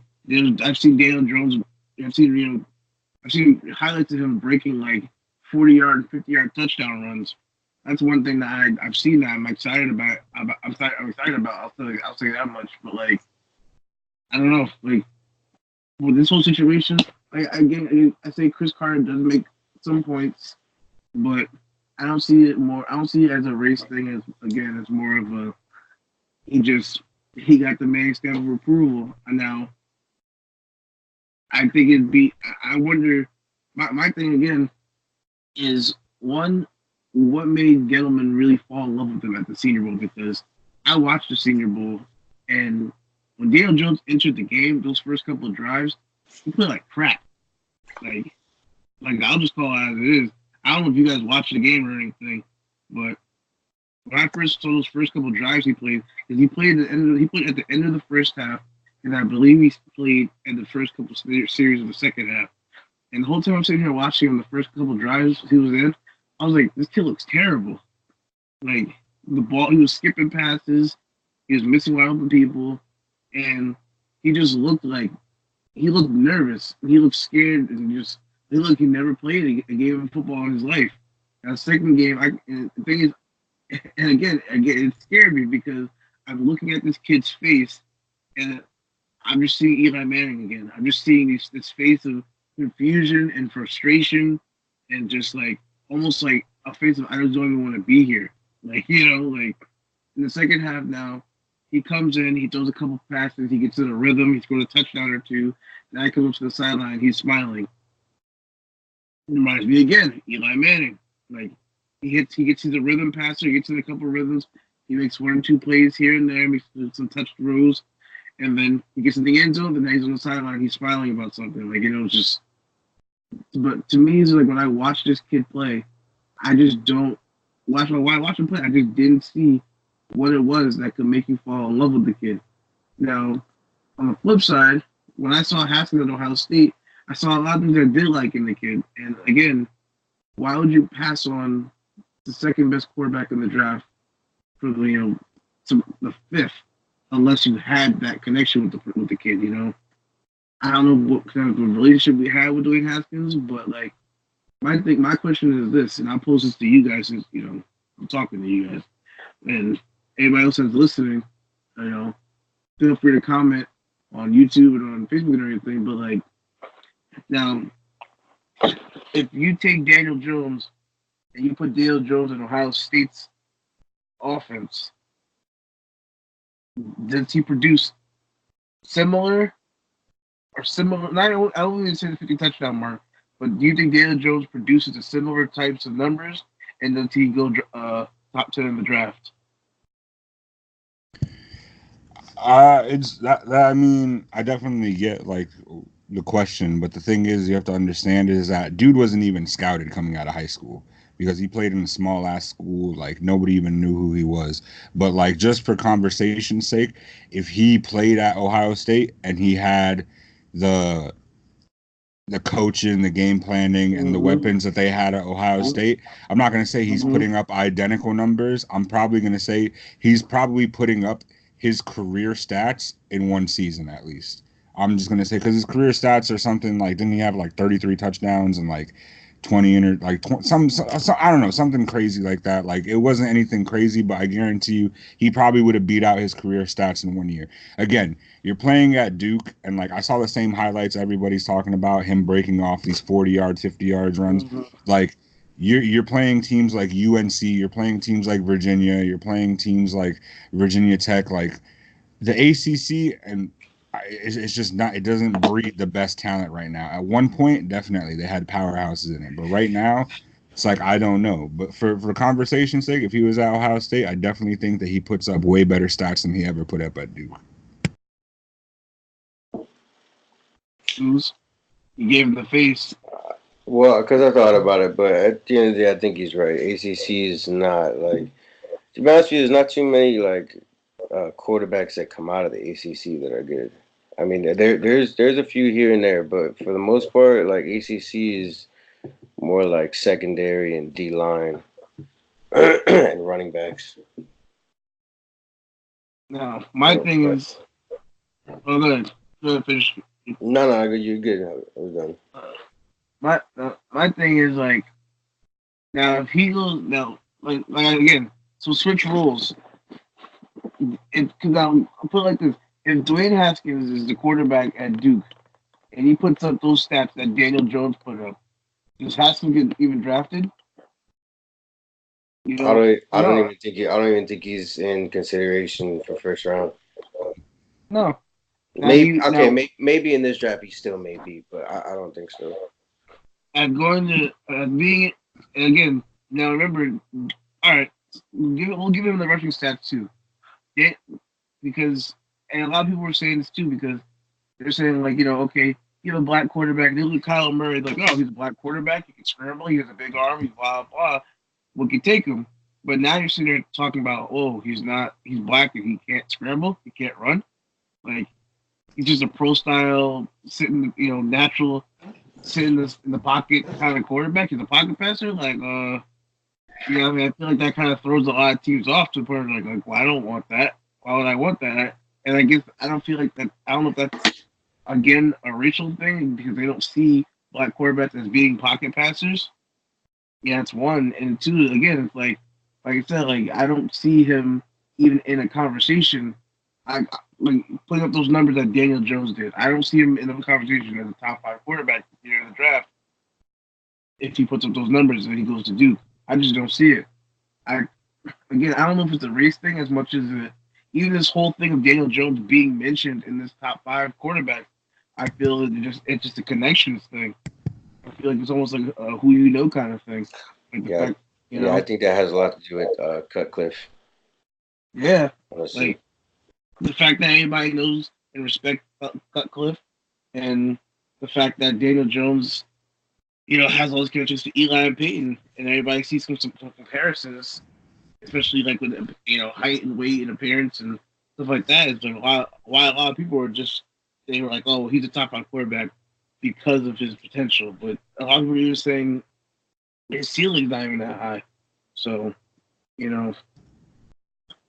I've seen Daniel Jones. I've seen highlights of him breaking like 40-yard, 50-yard touchdown runs. That's one thing that I've seen that I'm excited about. I'm excited about. I'll say that much. But like, I don't know. Like, with this whole situation, I say Chris Carter does make some points, but I don't see it more. I don't see it as a race thing. As more of a he got the main stamp of approval. And now I think it'd be. I wonder. My thing again is one. What made Gettleman really fall in love with him at the Senior Bowl? Because I watched the Senior Bowl, and when Daniel Jones entered the game, those first couple of drives, he played like crap. Like I'll just call it as it is. I don't know if you guys watched the game or anything, but when I first saw those first couple of drives he played, because he played at the end of the first half, and I believe he played at the first couple of series of the second half. And the whole time I'm sitting here watching him, the first couple of drives he was in, I was like, this kid looks terrible. Like, the ball, he was skipping passes, he was missing wide open people, and he just looked nervous. He looked scared, and he looked he never played a game of football in his life. And the second game, the thing is, and again, it scared me because I'm looking at this kid's face, and I'm just seeing Eli Manning again. I'm just seeing this face of confusion and frustration, and just like almost like a face of I just don't even want to be here. Like, like in the second half now, he comes in, he throws a couple passes, he gets in a rhythm, he scores a touchdown or two. Now he comes up to the sideline, he's smiling. It reminds me again, Eli Manning. Like he gets in the rhythm passer, he gets in a couple of rhythms, he makes 1 or 2 plays here and there, makes some touch throws, and then he gets in the end zone, then he's on the sideline, he's smiling about something. Like, it's just. But to me, it's like when I watch this kid play, I just don't watch him play. I just didn't see what it was that could make you fall in love with the kid. Now, on the flip side, when I saw Haskins at Ohio State, I saw a lot of things I did like in the kid. And again, why would you pass on the second best quarterback in the draft for the to the fifth unless you had that connection with the kid? I don't know what kind of a relationship we had with Dwayne Haskins, but like my question is this, and I'll pose this to you guys since I'm talking to you guys, and anybody else that's listening, feel free to comment on YouTube and on Facebook and everything. But like, now, if you take Daniel Jones and you put Daniel Jones in Ohio State's offense, does he produce similar? Or similar, I don't even say the 50 touchdown mark, but do you think Daniel Jones produces a similar types of numbers, and does he go top 10 in the draft? It's that I mean, I definitely get like the question, but the thing is, you have to understand is that dude wasn't even scouted coming out of high school because he played in a small ass school. Like nobody even knew who he was. But like just for conversation's sake, if he played at Ohio State and he had the coaching, the game planning, and the weapons that they had at Ohio State, I'm not going to say he's putting up identical numbers. I'm probably going to say he's probably putting up his career stats in one season at least. I'm just going to say because his career stats are something like, didn't he have like 33 touchdowns and like 20 some I don't know, something crazy like that. Like it wasn't anything crazy, but I guarantee you he probably would have beat out his career stats in 1 year. Again, you're playing at Duke, and like I saw the same highlights everybody's talking about, him breaking off these 40 yards, 50 yards runs. Like you're playing teams like UNC, you're playing teams like Virginia, you're playing teams like Virginia Tech, like the ACC, and it's just not, it doesn't breed the best talent right now. At one point, definitely they had powerhouses in it, but right now it's like I don't know. But for conversation's sake, if he was at Ohio State, I definitely think that he puts up way better stats than he ever put up at Duke. You gave him the face. Well, because I thought about it, but at the end of the day, I think he's right. ACC is not like, to be honest with you, there's not too many like quarterbacks that come out of the ACC that are good. I mean, there's a few here and there, but for the most part, like ACC is more like secondary and D line and running backs. Now, my thing is, Oh, good. Good finish. No, you're good. I'm done. My thing is like now if he goes now like again, so switch rules. Because I'll put it like this: if Dwayne Haskins is the quarterback at Duke and he puts up those stats that Daniel Jones put up, does Haskins get even drafted? You know, I don't no, even think I don't even think he's in consideration for first round. no. Now Maybe you okay, now maybe in this draft he still may be, but I don't think so. at going to being again. Now remember, all right, we'll give him the rushing stats too. Yeah, because and a lot of people were saying this too because they're saying like okay, you have a black quarterback. They look at Kyle Murray like he's a black quarterback. He can scramble. He has a big arm. He's blah blah. We can take him. But now you're sitting there talking about he's not. He's black and he can't scramble. He can't run. Like he's just a pro style sitting natural sitting in the pocket kind of quarterback. He's a pocket passer. Like I mean, I feel like that kind of throws a lot of teams off to the point like, well, I don't want that. Why would I want that? And I guess I don't feel like that. I don't know if that's again a racial thing because they don't see black quarterbacks as being pocket passers. Yeah, that's one. And two, again, it's like I said, like I don't see him even in a conversation. I like putting up those numbers that Daniel Jones did. I don't see him in a conversation as a top 5 quarterback in the draft if he puts up those numbers and he goes to Duke. I just don't see it. I don't know if it's a race thing as much as even this whole thing of Daniel Jones being mentioned in this top 5 quarterback. I feel it's just a connections thing. I feel like it's almost like a who you know kind of thing. Like Yeah, fact, I think that has a lot to do with Cutcliffe. Yeah, Honestly. like the fact that everybody knows and respects Cutcliffe, and the fact that Daniel Jones, has all those connections to Eli and Peyton, and everybody sees some comparisons, especially like with height and weight and appearance and stuff like that. It's like why a lot of people they were like, oh, he's a top 5 quarterback because of his potential, but a lot of people were saying his ceiling's not even that high. So,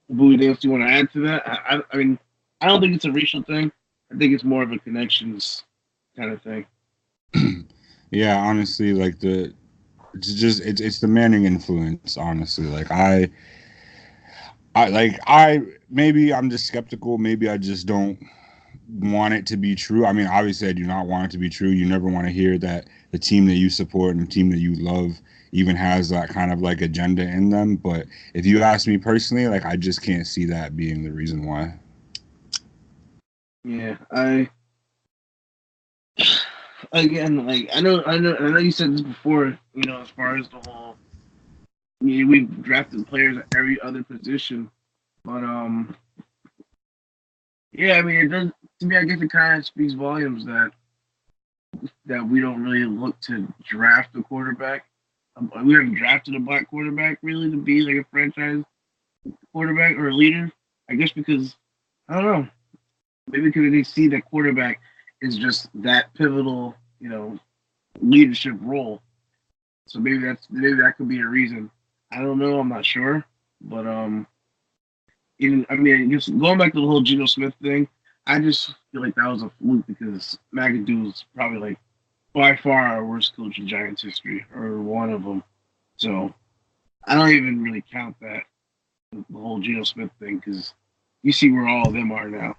Boo, do you want to add to that? I mean, I don't think it's a racial thing. I think it's more of a connections kind of thing. Yeah, honestly, like it's the Manning influence. Honestly, like I maybe I'm just skeptical. Maybe I just don't want it to be true. I mean, obviously, I do not want it to be true. You never want to hear that the team that you support and the team that you love even has that kind of like agenda in them. But if you ask me personally, like I just can't see that being the reason why. Yeah, again, like I know you said this before. As far as the whole, we've drafted players at every other position, but yeah, I mean, it does to me. I guess it kind of speaks volumes that we don't really look to draft a quarterback. We haven't drafted a black quarterback really to be like a franchise quarterback or a leader. I guess because I don't know. Maybe because they see that quarterback is just that pivotal, leadership role. So maybe that could be a reason. I don't know. I'm not sure, but just going back to the whole Geno Smith thing, I just feel like that was a fluke because McAdoo was probably like by far our worst coach in Giants history, or one of them. So I don't even really count that the whole Geno Smith thing because you see where all of them are now.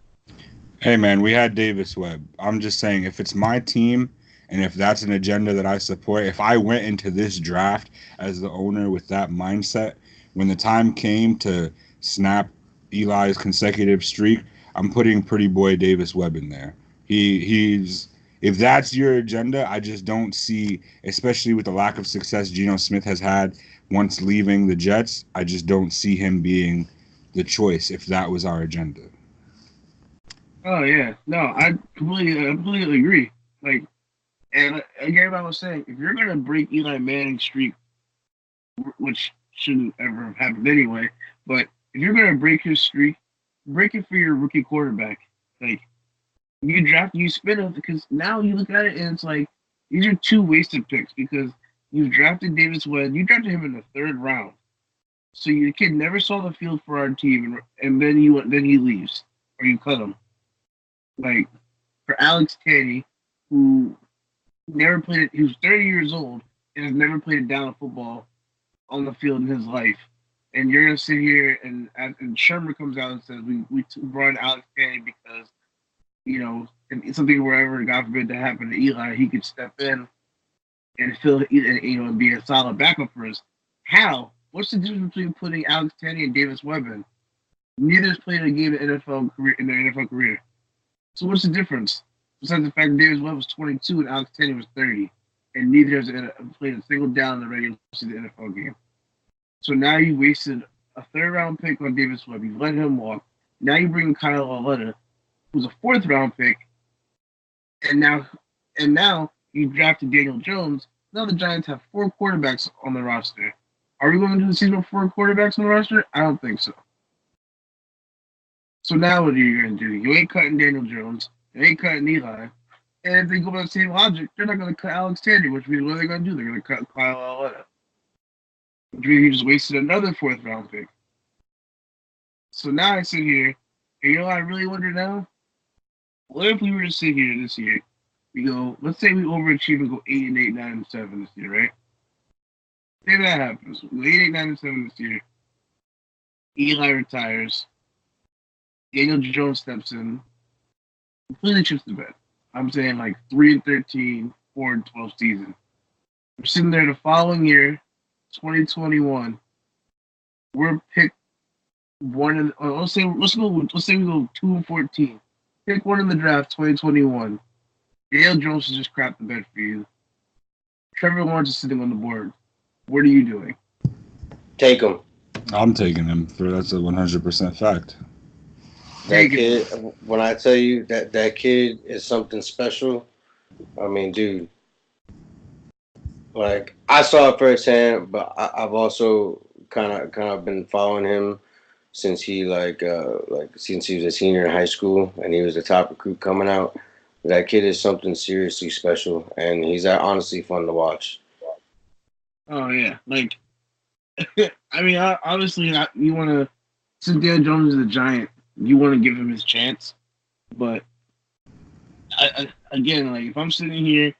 Hey man, we had Davis Webb. I'm just saying, if it's my team and if that's an agenda that I support, if I went into this draft as the owner with that mindset, when the time came to snap Eli's consecutive streak, I'm putting pretty boy Davis Webb in there. He's if that's your agenda, I just don't see, especially with the lack of success Geno Smith has had once leaving the Jets, I just don't see him being the choice if that was our agenda. Oh yeah, no, I completely agree. Like, and again, I was saying, if you're gonna break Eli Manning's streak, which shouldn't ever have happened anyway, but if you're gonna break his streak, break it for your rookie quarterback. Like, you spin it because now you look at it and it's like these are 2 wasted picks because you've drafted Davis Webb, you drafted him in the 3rd round, so your kid never saw the field for our team, and then he leaves or you cut him. like for Alex Tanney, who never played. He was 30 years old and has never played a down of football on the field in his life. And you're gonna sit here and Shermer comes out and says we brought in Alex Tanney because if something wherever God forbid to happen to Eli, he could step in and and be a solid backup for us. How? What's the difference between putting Alex Tanney and Davis Webb in? Neither's played a game in their NFL career. So what's the difference? Besides the fact that Davis Webb was 22 and Alex Tanney was 30, and neither has played a single down in the regular season NFL game. So now you wasted a third-round pick on Davis Webb. You let him walk. Now you bring Kyle Lauletta, who's a fourth-round pick, and now you drafted Daniel Jones. Now the Giants have 4 quarterbacks on the roster. Are we going to do the season with 4 quarterbacks on the roster? I don't think so. So now what are you going to do? You ain't cutting Daniel Jones. You ain't cutting Eli. And if they go by the same logic, they're not going to cut Alex Tanney, which means what are they going to do? They're going to cut Kyle Lauletta. Which means you just wasted another 4th-round pick. So now I sit here, and I really wonder now, what if we were to sit here this year? We go, let's say we overachieve and go 8-8, 9-7 this year, right? Say that happens. We go 8-8, 9-7 this year. Eli retires. Daniel Jones steps in. Completely chips the bed. I'm saying like 3-13, 4-12 season. We're sitting there the following year, 2021. We're picked one in. Let's say we go 2-14. Pick one in the draft, 2021. Daniel Jones has just crapped the bed for you. Trevor Lawrence is sitting on the board. What are you doing? Take him. I'm taking him. That's a 100% fact. That kid, when I tell you that kid is something special, I mean, dude, like I saw it firsthand, but I've also kind of been following him since he since he was a senior in high school and he was the top recruit coming out. That kid is something seriously special, and he's honestly fun to watch. Oh yeah, like I mean, obviously, you want to. Since Daniel Jones is a giant, you want to give him his chance. But again, like if I'm sitting here,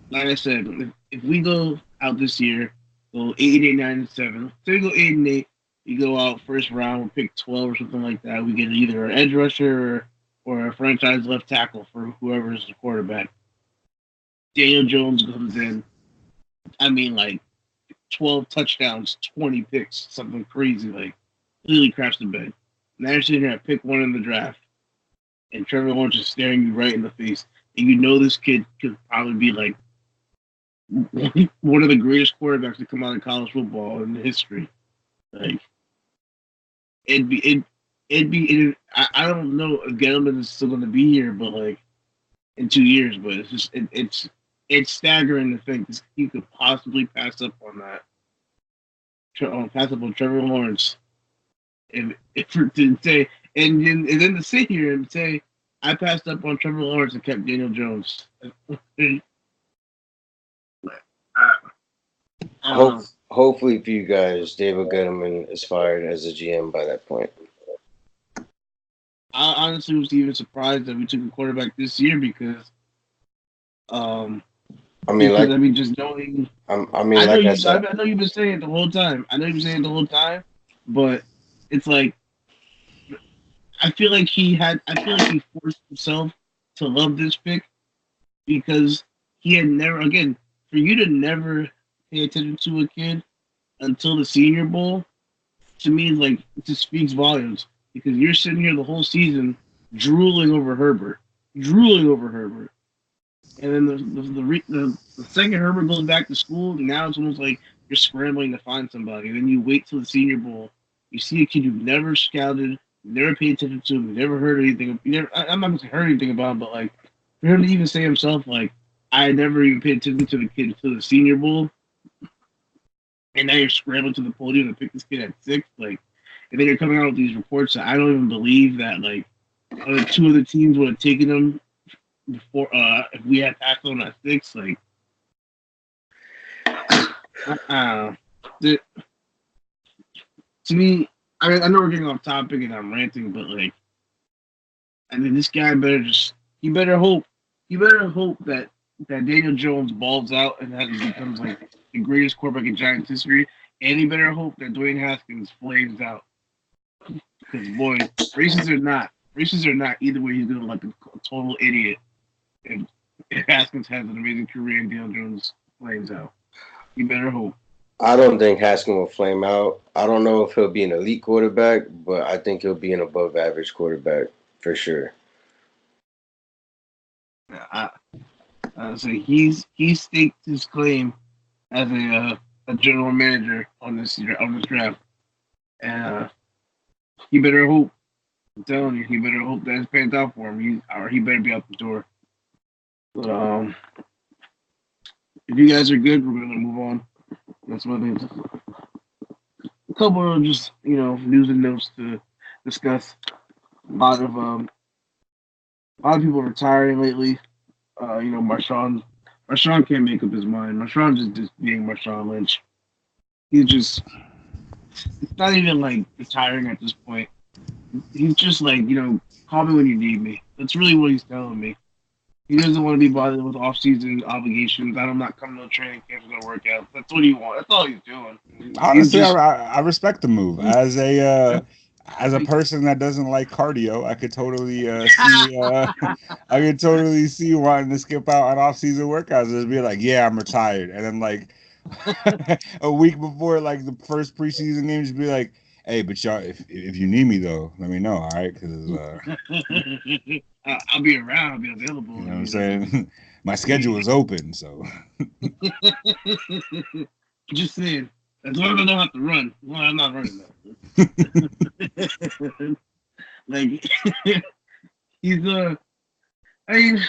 like I said, if we go out this year, go 8-8, 9-7. So we go 8-8. You go out first round, we pick 12 or something like that. We get either an edge rusher or a franchise left tackle for whoever is the quarterback. Daniel Jones comes in. I mean, like 12 touchdowns, 20 picks, something crazy, like completely crashed the bed. Now you're sitting here at pick 1 in the draft, and Trevor Lawrence is staring you right in the face, and you know this kid could probably be like one of the greatest quarterbacks to come out of college football in history. Like it'd be. I don't know if Gettleman is still going to be here, but like in 2 years. But it's just it's staggering to think he could possibly pass up on that. Pass up on Trevor Lawrence. If to say and then to sit here and say I passed up on Trevor Lawrence and kept Daniel Jones. Hopefully for you guys, David Gettleman is fired as a GM by that point. I honestly was even surprised that we took a quarterback this year because, just knowing. I know you've been saying it the whole time. But it's like I feel like he forced himself to love this pick because he had never. Again, for you to never pay attention to a kid until the Senior Bowl, to me, like it just speaks volumes. Because you're sitting here the whole season drooling over Herbert. And then the second Herbert goes back to school, now it's almost like you're scrambling to find somebody. And then you wait till the Senior Bowl. You see a kid you've never scouted, never paid attention to, never heard anything. I'm not going to heard anything about him, but like for him to even say himself, like, I never even paid attention to the kid until the Senior Bowl. And now you're scrambling to the podium to pick this kid at 6, like. And then you're coming out with these reports that I don't even believe that like 2 of the teams would have taken them before if we had passed on at 6. Like, to me, I mean, I know we're getting off topic and I'm ranting, but like, I mean, this guy he better hope that Daniel Jones balls out and that he becomes like the greatest quarterback in Giants history, and he better hope that Dwayne Haskins flames out. Because boy, races or not, either way he's gonna look like a total idiot. And Haskins has an amazing career and Daniel Jones flames out. You better hope. I don't think Haskins will flame out. I don't know if he'll be an elite quarterback, but I think he'll be an above average quarterback for sure. I say he staked his claim as a general manager on this draft, and he better hope. I'm telling you, he better hope that it pans out for him. He better be out the door. But if you guys are good, we're gonna move on. That's what it is. A couple of just news and notes to discuss. A lot of people retiring lately. Marshawn can't make up his mind. Marshawn's just being Marshawn Lynch. It's not even like retiring at this point. He's just like, call me when you need me. That's really what he's telling me. He doesn't want to be bothered with off-season obligations. I'm not coming to training camp to work out. That's what he wants. That's all he's doing. Honestly, I respect the move. As a person that doesn't like cardio, I could totally see wanting to skip out on off-season workouts and just be like, yeah, I'm retired. And then like a week before like the first preseason game, just be like, hey, but y'all, if you need me though, let me know, all right? Because I'll be around. I'll be available. You know what I'm saying? My schedule is open, so. Just saying. As long as I don't have to run. Well, I'm not running though. Like he's I mean,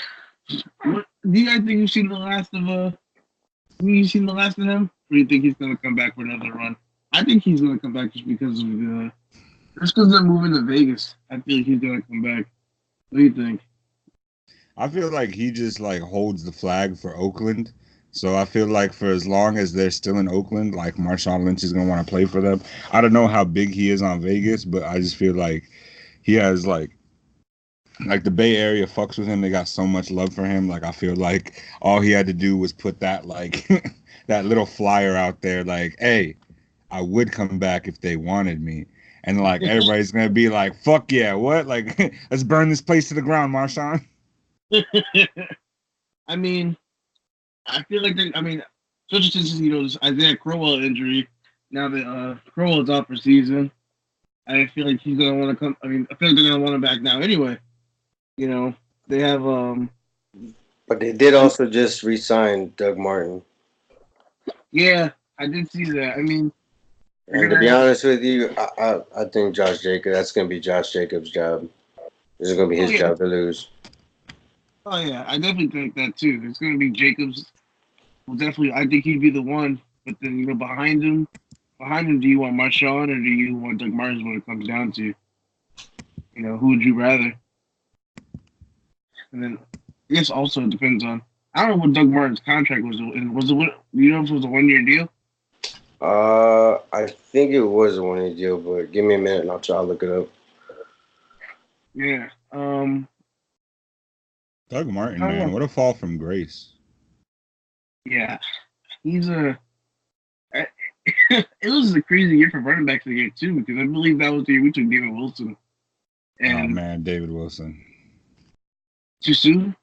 do you guys think you've seen the last of him? Or do you think he's gonna come back for another run? I think he's gonna come back just because of they're moving to Vegas. I feel like he's gonna come back. What do you think? I feel like he just like holds the flag for Oakland. So I feel like for as long as they're still in Oakland, like Marshawn Lynch is gonna want to play for them. I don't know how big he is on Vegas, but I just feel like he has like the Bay Area fucks with him. They got so much love for him. Like I feel like all he had to do was put that like that little flyer out there, like, hey, I would come back if they wanted me. And like everybody's gonna be like, "Fuck yeah, what? Like, let's burn this place to the ground, Marshawn." I mean, I feel like especially since this Isaiah Crowell injury. Now that Crowell's out for season, I feel like he's gonna want to come. I mean, I feel like they're gonna want him back now anyway. They have But they did also just re-sign Doug Martin. Yeah, I did see that. I mean. And to be honest with you, I think that's going to be Josh Jacobs' job. This is going to be his job to lose. Oh, yeah. I definitely think that, too. It's going to be Jacobs. Well, definitely, I think he'd be the one. But then, behind him, do you want Marshawn or do you want Doug Martin when it comes down to, who would you rather? And then, I guess also it depends on, I don't know what Doug Martin's contract was. If it was a 1-year deal? I think it was a 1-year deal, but give me a minute and I'll try to look it up. Yeah. Doug Martin, man, what a fall from grace. Yeah. He's it was a crazy year for running backs the year too, because I believe that was the year we took David Wilson. And oh man, David Wilson. Too soon?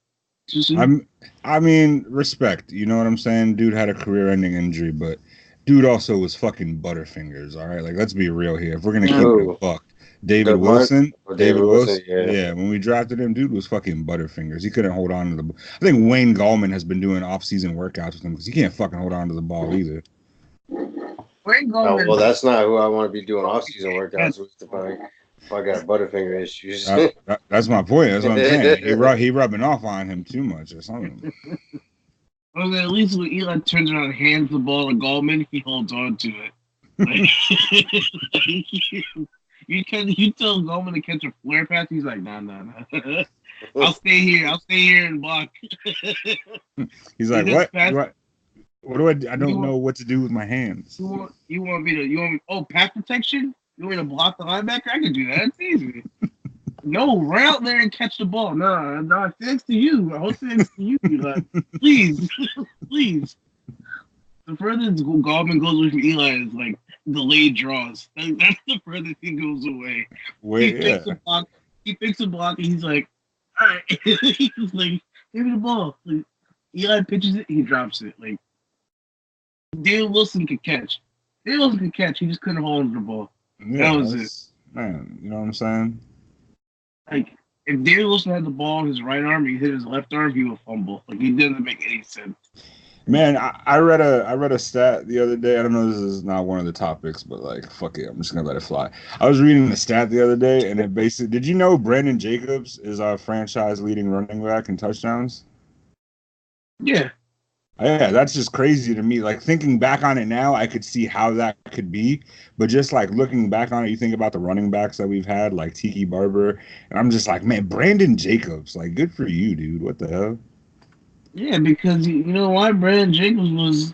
I mean, respect. You know what I'm saying? Dude had a career-ending injury, but dude also was fucking Butterfingers, all right? Like, let's be real here. If we're going to keep it a buck. David Wilson. Yeah, when we drafted him, dude was fucking Butterfingers. He couldn't hold on to the I think Wayne Gallman has been doing off-season workouts with him because he can't fucking hold on to the ball either. Wayne Gallman. Well, that's not who I want to be doing off-season workouts with if I got Butterfinger issues. That's my point. That's what I'm saying. He rubbing off on him too much or something. Well, then at least when Eli turns around and hands the ball to Gallman, he holds on to it. Like, you tell Gallman to catch a flare pass, he's like, nah. I'll stay here and block. He's like, what? What do I don't know what to do with my hands. You want me pass protection? You want me to block the linebacker? I can do that. It's easy. No, run out there and catch the ball. No, thanks to you. I hope thanks to you. Like, please, please. The furthest Goldman goes away from Eli is like delayed draws. That's the furthest he goes away. Wait, He picks a block. He picks a block, and he's like, "All right." He's like, "Give me the ball." Like, Eli pitches it, he drops it. Like Dave Wilson could catch. Dave Wilson could catch. He just couldn't hold on to the ball. yeah, That was it. Man, you know what I'm saying? Like if Dave Wilson had the ball in his right arm, he hit his left arm, he would fumble. Like it doesn't make any sense. Man, I read a stat the other day. I don't know, this is not one of the topics, but like, fuck it, I'm just gonna let it fly. I was reading the stat the other day, and it basically, did you know Brandon Jacobs is our franchise leading running back in touchdowns? Yeah. Yeah, that's just crazy to me. Like thinking back on it now, I could see how that could be, but just like looking back on it, you think about the running backs that we've had, like Tiki Barber, and I'm just like, man, Brandon Jacobs, like, good for you, dude. What the hell? Yeah, because you know why Brandon Jacobs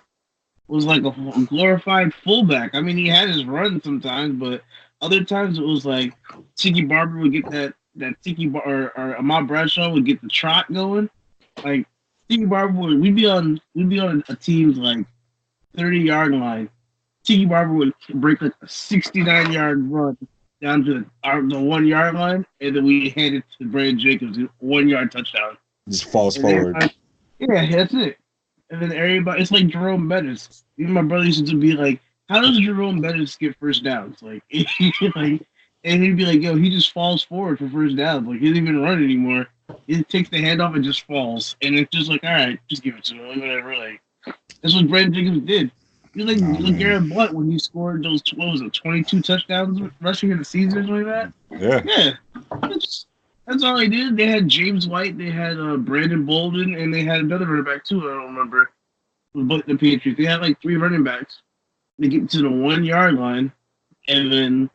was like a glorified fullback. I mean, he had his run sometimes, but other times it was like Tiki Barber would get that or Ahmad Bradshaw would get the trot going. Like Tiki Barber we'd be on a team's like 30-yard line. Tiki Barber would break like a 69-yard run down to the 1-yard line, and then we hand it to Brandon Jacobs, 1-yard touchdown. Just falls forward. Yeah, that's it. And then everybody, it's like Jerome Bettis. Even my brother used to be like, "How does Jerome Bettis get first downs?" Like, and he'd be like, "Yo, he just falls forward for first downs. Like, he doesn't even run anymore. He takes the handoff and just falls." And it's just like, all right, just give it to him. Whatever. Like, that's what Brandon Jacobs did. He was like Garrett Blunt when he scored those 22 touchdowns rushing in the season or something like that. Yeah. That's all they did. They had James White, they had Brandon Bolden, and they had another running back too. I don't remember. But the Patriots, they had like 3 running backs. They get to the 1-yard line, and then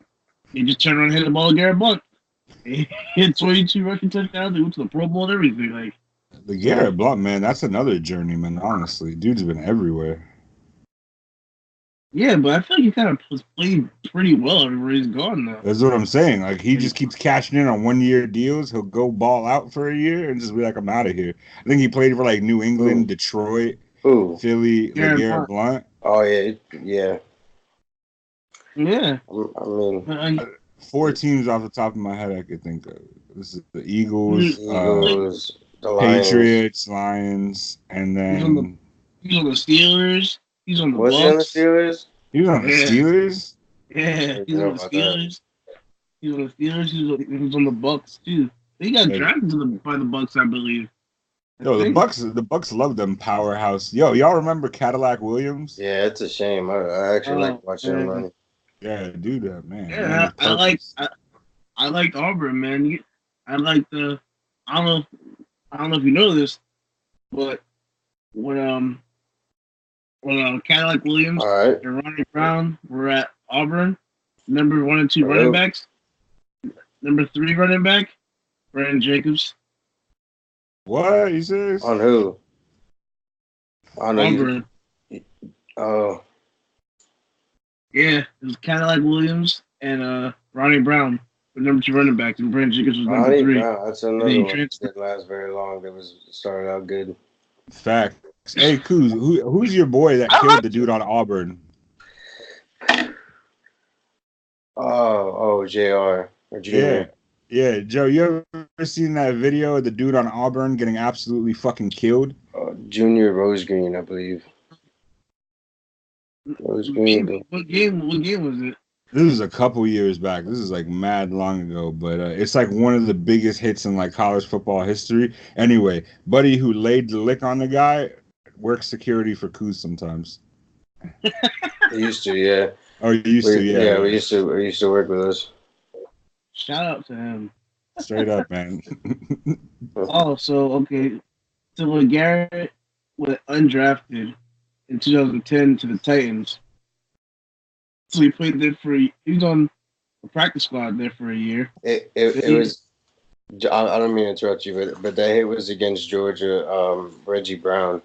they just turn around and hit the ball to Garrett Blunt. He had 22 rushing touchdowns. They went to the Pro Bowl and everything. Like the Garrett Blunt, man, that's another journey, man. Honestly, dude's been everywhere. yeah, but I feel like he kind of played pretty well everywhere he's gone now. That's what I'm saying. Like he just keeps cashing in on 1-year deals. He'll go ball out for a year and just be like, I'm out of here. I think he played for like New England, Detroit, Philly, Garrett Blunt. Oh yeah, yeah. Yeah. I mean, 4 teams off the top of my head I could think of. This is the Eagles, the Patriots, Lions, and then he's on the Steelers. He's on the Was Bucks. he on the Steelers? He was on the Steelers? Yeah, he's on the Steelers. He's on the Steelers. He was on the Bucks too. He got drafted by the Bucks, I believe. Yo, the Bucks love them powerhouse. Yo, y'all remember Cadillac Williams? Yeah, it's a shame. I actually like watching him run. Yeah, do that, man. Yeah, I liked Auburn, man. I like I don't know if you know this, but when Cadillac Williams and Ronnie Brown were at Auburn, number 1 and 2 running backs. Number 3 running back, Brandon Jacobs. What? You serious? On who? On Auburn. Oh. Yeah, it was Cadillac Williams and Ronnie Brown were number 2 running backs, and Brandon Jacobs was number 3. Brown, that's another one that didn't last very long. That started out good. Fact. Hey, Ciuz, who's your boy that killed the dude on Auburn? Oh, JR or Junior. Yeah, Joe, you ever seen that video of the dude on Auburn getting absolutely fucking killed? Junior Rose Green, I believe. Rose Green. What game was it? This was a couple years back. This is like mad long ago, but it's like one of the biggest hits in like college football history. Anyway, buddy who laid the lick on the guy works security for Ciuz sometimes. He used to, yeah. Oh, you used to, yeah. Yeah, we used to work with us. Shout out to him. Straight up, man. So when Garrett went undrafted in 2010 to the Titans, so he played there he was on the practice squad there for a year. It was. I don't mean to interrupt you, but that hit was against Georgia. Reggie Brown.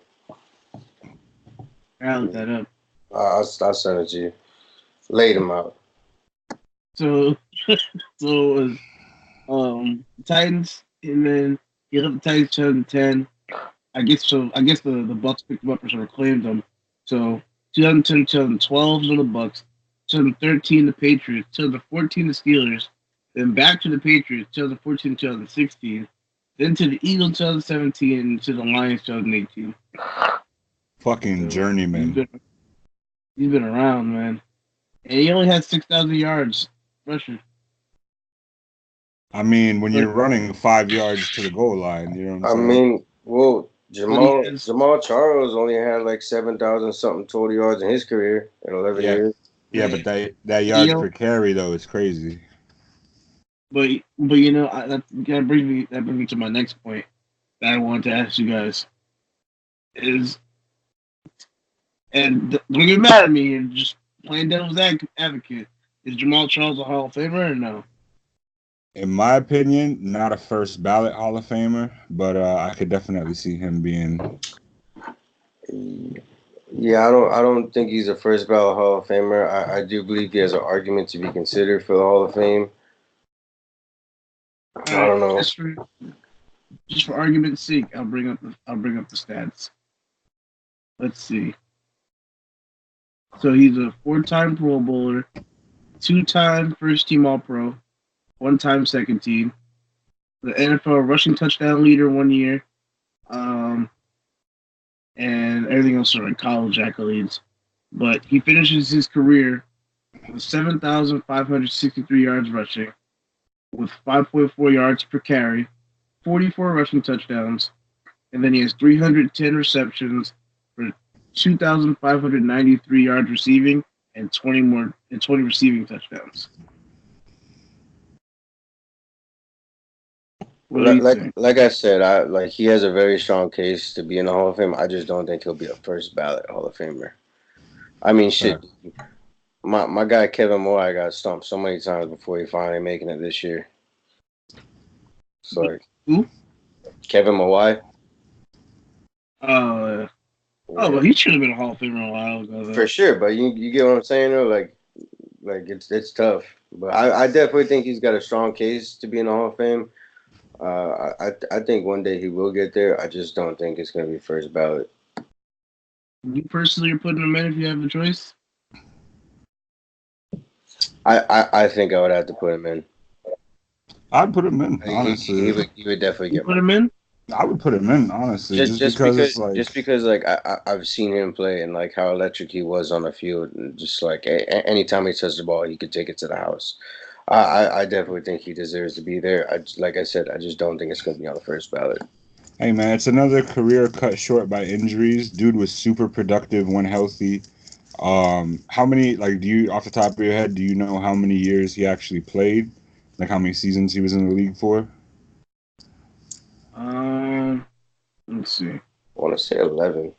I looked that up. I'll send it to you. Laid him out. So it was Titans, and then he left the Titans 2010. I guess so. I guess the Bucks picked him up or sort of claimed him. So 2010, 2012 on the Bucks, 2013 the Patriots, 2014 the Steelers, then back to the Patriots 2014, 2016, then to the Eagles 2017, and to the Lions 2018. Fucking journeyman. He's been around, man, and he only had 6,000 yards rushing. I mean, when you're running 5 yards to the goal line, you know what I'm saying? I mean, well, Jamal Charles only had like 7,000 something total yards in his career in 11 years. Yeah, but that yards per carry though is crazy. But you know that brings me to my next point that I wanted to ask you guys is, and don't get mad at me and just playing devil's advocate, is Jamal Charles a Hall of Famer or no? In my opinion, not a first ballot Hall of Famer, but I could definitely see him being. Yeah, I don't think he's a first ballot Hall of Famer. I do believe he has an argument to be considered for the Hall of Fame. I don't know. Just for argument's sake, I'll bring up the stats. Let's see. So he's a 4-time Pro Bowler, 2-time first team All Pro, 1-time second team, the NFL rushing touchdown leader 1 year, and everything else are like college accolades. But he finishes his career with 7,563 yards rushing, with 5.4 yards per carry, 44 rushing touchdowns, and then he has 310 receptions for 2,593 yards receiving and 20 receiving touchdowns. Like I said, he has a very strong case to be in the Hall of Fame. I just don't think he'll be a first ballot Hall of Famer. I mean, shit. My guy Kevin Moore got stumped so many times before he finally making it this year. Sorry. Who? Kevin Moore. Well, he should have been a Hall of Famer a while ago. For sure, but you get what I'm saying, though? Like it's tough. But I definitely think he's got a strong case to be in the Hall of Fame. I think one day he will get there. I just don't think it's going to be first ballot. You personally are putting him in if you have the choice? I think I would have to put him in. I'd put him in, honestly. He would definitely get put him in? I would put him in, honestly. Just because I've seen him play and like how electric he was on the field, and just like anytime he touched the ball, he could take it to the house. I definitely think he deserves to be there. Like I said, I just don't think it's going to be on the first ballot. Hey man, it's another career cut short by injuries. Dude was super productive when healthy. How many, like, do you, off the top of your head, do you know how many years he actually played? Like how many seasons he was in the league for? Let's see. I want to say 11.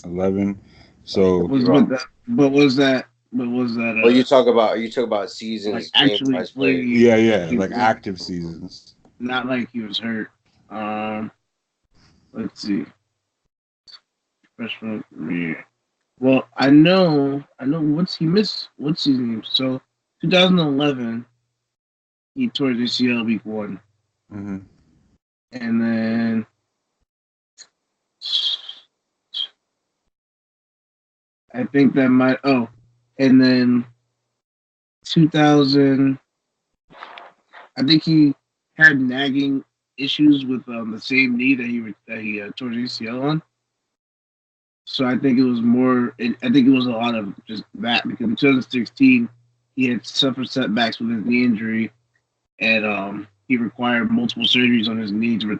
11. So. Was that? Well, you talk about seasons. Like actually played. Yeah, like active seasons. Not like he was hurt. Let's see. Freshman career. Well, I know. What's he missed? What season? So 2011, he tore his ACL week 1. Mm-hmm. And then I think that might. Oh, and then 2000. I think he had nagging issues with the same knee that he tore his ACL on. So I think it was more. I think it was a lot of just that, because in 2016 he had suffered setbacks with his knee injury, and he required multiple surgeries on his knee to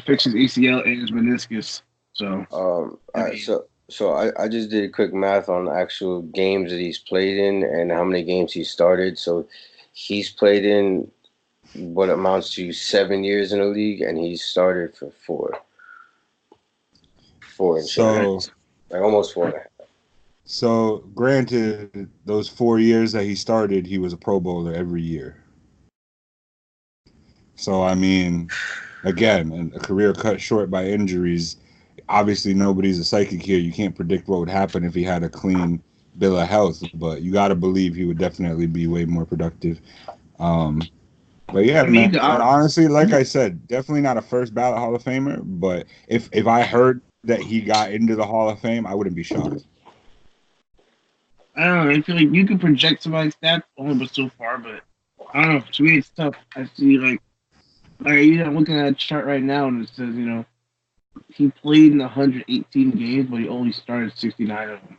fix his ACL and his meniscus. So, I just did quick math on the actual games that he's played in and how many games he started. So he's played in what amounts to 7 years in the league, and he started for 4. 4 and so, like almost 4.5. So, granted, those 4 years that he started, he was a Pro Bowler every year. So, I mean, again, a career cut short by injuries. Obviously, nobody's a psychic here. You can't predict what would happen if he had a clean bill of health, but you got to believe he would definitely be way more productive. But yeah, I mean, man. Honestly, like I said, definitely not a first ballot Hall of Famer. But if I heard that he got into the Hall of Fame, I wouldn't be shocked. I don't know. I feel like you can project somebody's stats only but so far, but I don't know. To me, it's tough. I see I'm looking at a chart right now, and it says he played in 118 games, but he only started 69 of them.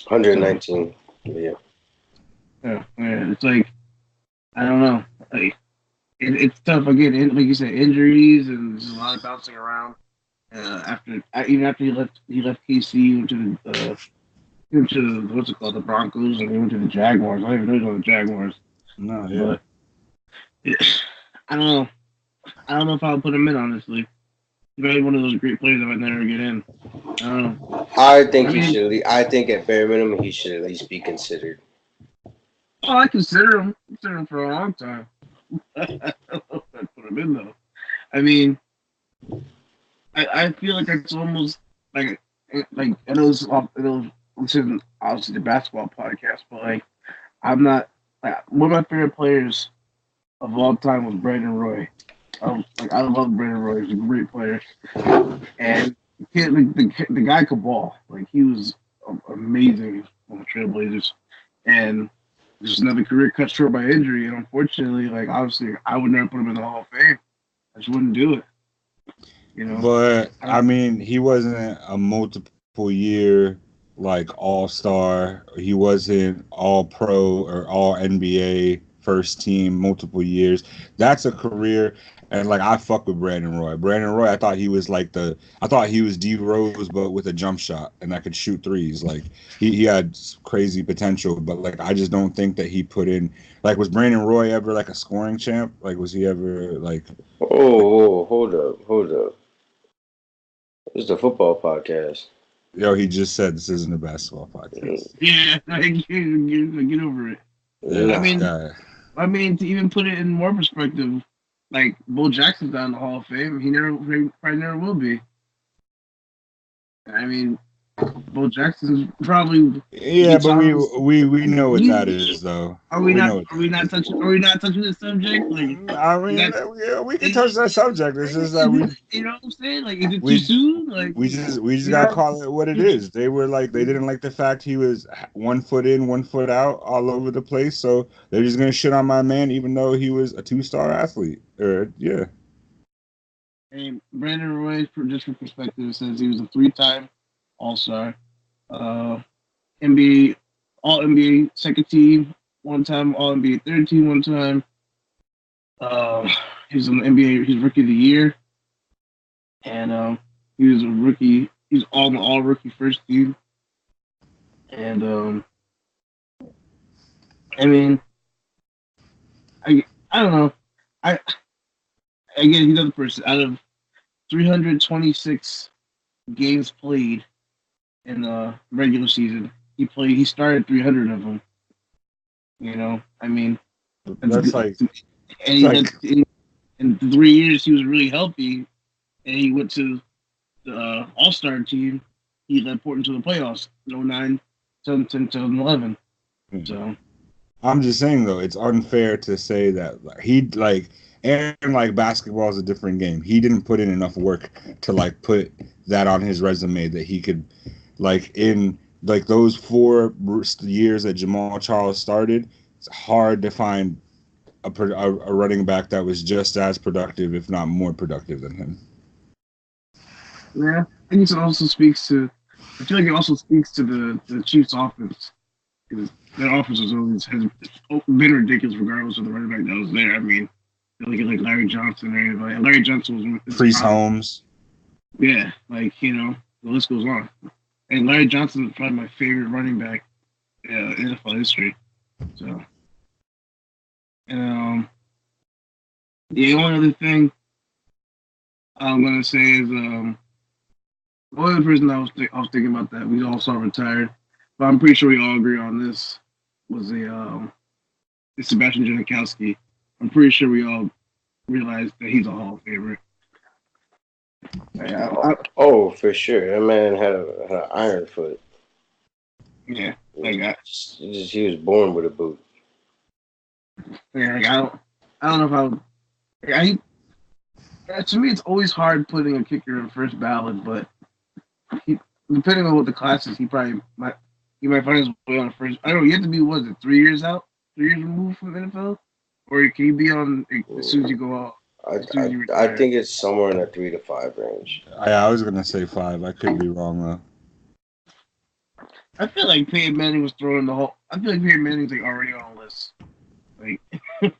119. Yeah. Yeah, it's like I don't know. Like it's tough again. Like you said, injuries and there's a lot of bouncing around. Even after he left KC, went to what's it called, the Broncos, and he went to the Jaguars. I don't even know he was on the Jaguars. No, yeah. But I don't know. I don't know if I'll put him in, honestly. He's probably one of those great players that might never get in. I don't know. I think he should. I think at bare minimum he should at least be considered. Oh, I consider him. For a long time. I don't know if I put him in though. I mean, I feel like it's almost like I know this isn't obviously the basketball podcast, but like I'm not one of my favorite players of all time was Brandon Roy. I love Brandon Roy. He's a great player, and the guy could ball. Like he was amazing on the Trailblazers, and just another career cut short by injury. And unfortunately, like obviously, I would never put him in the Hall of Fame. I just wouldn't do it. But I mean, he wasn't a multiple year like all-star. He wasn't all pro or all NBA first team multiple years. That's a career. And like I fuck with Brandon Roy. Brandon Roy, I thought he was D Rose, but with a jump shot and that could shoot threes. Like he had crazy potential, but like I just don't think that he put in. Like, was Brandon Roy ever like a scoring champ? Like, was he ever like? Oh, hold up. This is a football podcast. Yo, he just said this isn't a basketball podcast. Yeah, get over it. Yeah. I mean, to even put it in more perspective, like Bo Jackson's not in the Hall of Fame. He probably never will be. I mean, Bo Jackson's probably. Yeah, but we know what that is, though. Are we not touching this subject? Like, I mean, yeah, we can touch that subject. It's just that we. You know what I'm saying? Like, is it too soon? Like, we just gotta call it what it is. They didn't like the fact he was 1 foot in, 1 foot out, all over the place. So they're just gonna shit on my man, even though he was a 2-star athlete. Yeah. And Brandon Roy, just for perspective, says he was a 3-time All-Star, NBA All-NBA second team, 1-time All-NBA third team, 1 time. He was on the NBA. He's Rookie of the Year, and he was a rookie. He's all rookie first team, and I mean, I don't know. Again, he's another person out of 326 games played in the regular season. He started 300 of them. I mean, that's like. And in 3 years he was really healthy, and he went to the All-Star team. He led Portland to the playoffs in 09, 2010, 2011. So I'm just saying though, it's unfair to say that and basketball is a different game. He didn't put in enough work to put that on his resume that he could in those 4 years that Jamal Charles started. It's hard to find a running back that was just as productive, if not more productive than him. Yeah, I think it also speaks to. I feel like it also speaks to the Chiefs' offense, because their offense has been ridiculous regardless of the running back that was there. I mean, look at Larry Johnson or anybody. Larry Johnson was Priest Holmes. Yeah, the list goes on. And Larry Johnson is probably my favorite running back in NFL history. So, and the only other thing I'm gonna say is the only person I was thinking about that we all saw retired, but I'm pretty sure we all agree on this was Sebastian Janikowski. I'm pretty sure we all realized that he's a Hall of Famer. For sure. That man had an iron foot. Yeah, he was born with a boot. Yeah, like, I don't know if to me, it's always hard putting a kicker in first ballot, but depending on what the class is, he might find his way on the first. I don't know. You have to be, what is it, 3 years out, 3 years removed from the NFL, or can you be on as soon as you go out? I think it's somewhere in the 3 to 5 range. I was gonna say 5. I could be wrong though. I feel like Peyton Manning was throwing the whole. I feel like Peyton Manning's like already on the list. Like, I feel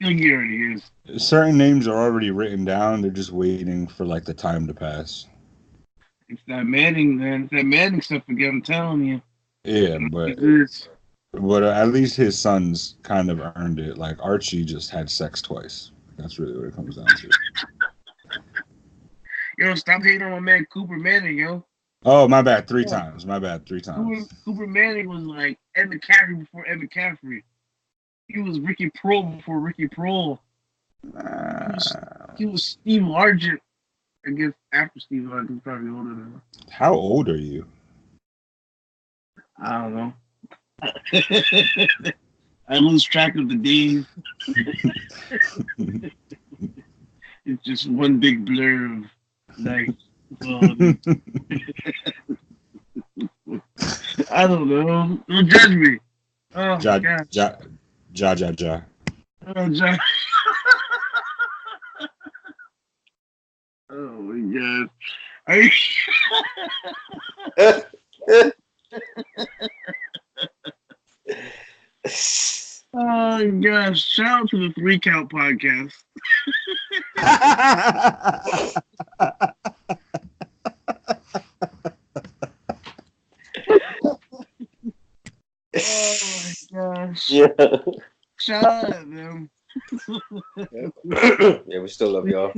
like he already is. Certain names are already written down. They're just waiting for like the time to pass. It's that Manning, man. It's that Manning stuff again. I'm telling you. Yeah, but at least his sons kind of earned it. Like Archie just had sex twice. That's really what it comes down to. Yo, stop hating on my man Cooper Manning, yo. Oh, my bad. 3 times. My bad. 3 times. Cooper Manning was like Ed McCaffrey before Ed McCaffrey. He was Ricky Prohl before Ricky Prohl. He was Steve Largent. I guess after Steve Largent, probably older than him. How old are you? I don't know. I lose track of the days. It's just one big blur of like. I don't know. Don't judge me. Oh, Ja. Oh, ja. Oh my god. Oh my gosh. Shout out to the 3 Count podcast. Oh my gosh. Yeah. Shout out to them. Yeah, we still love y'all.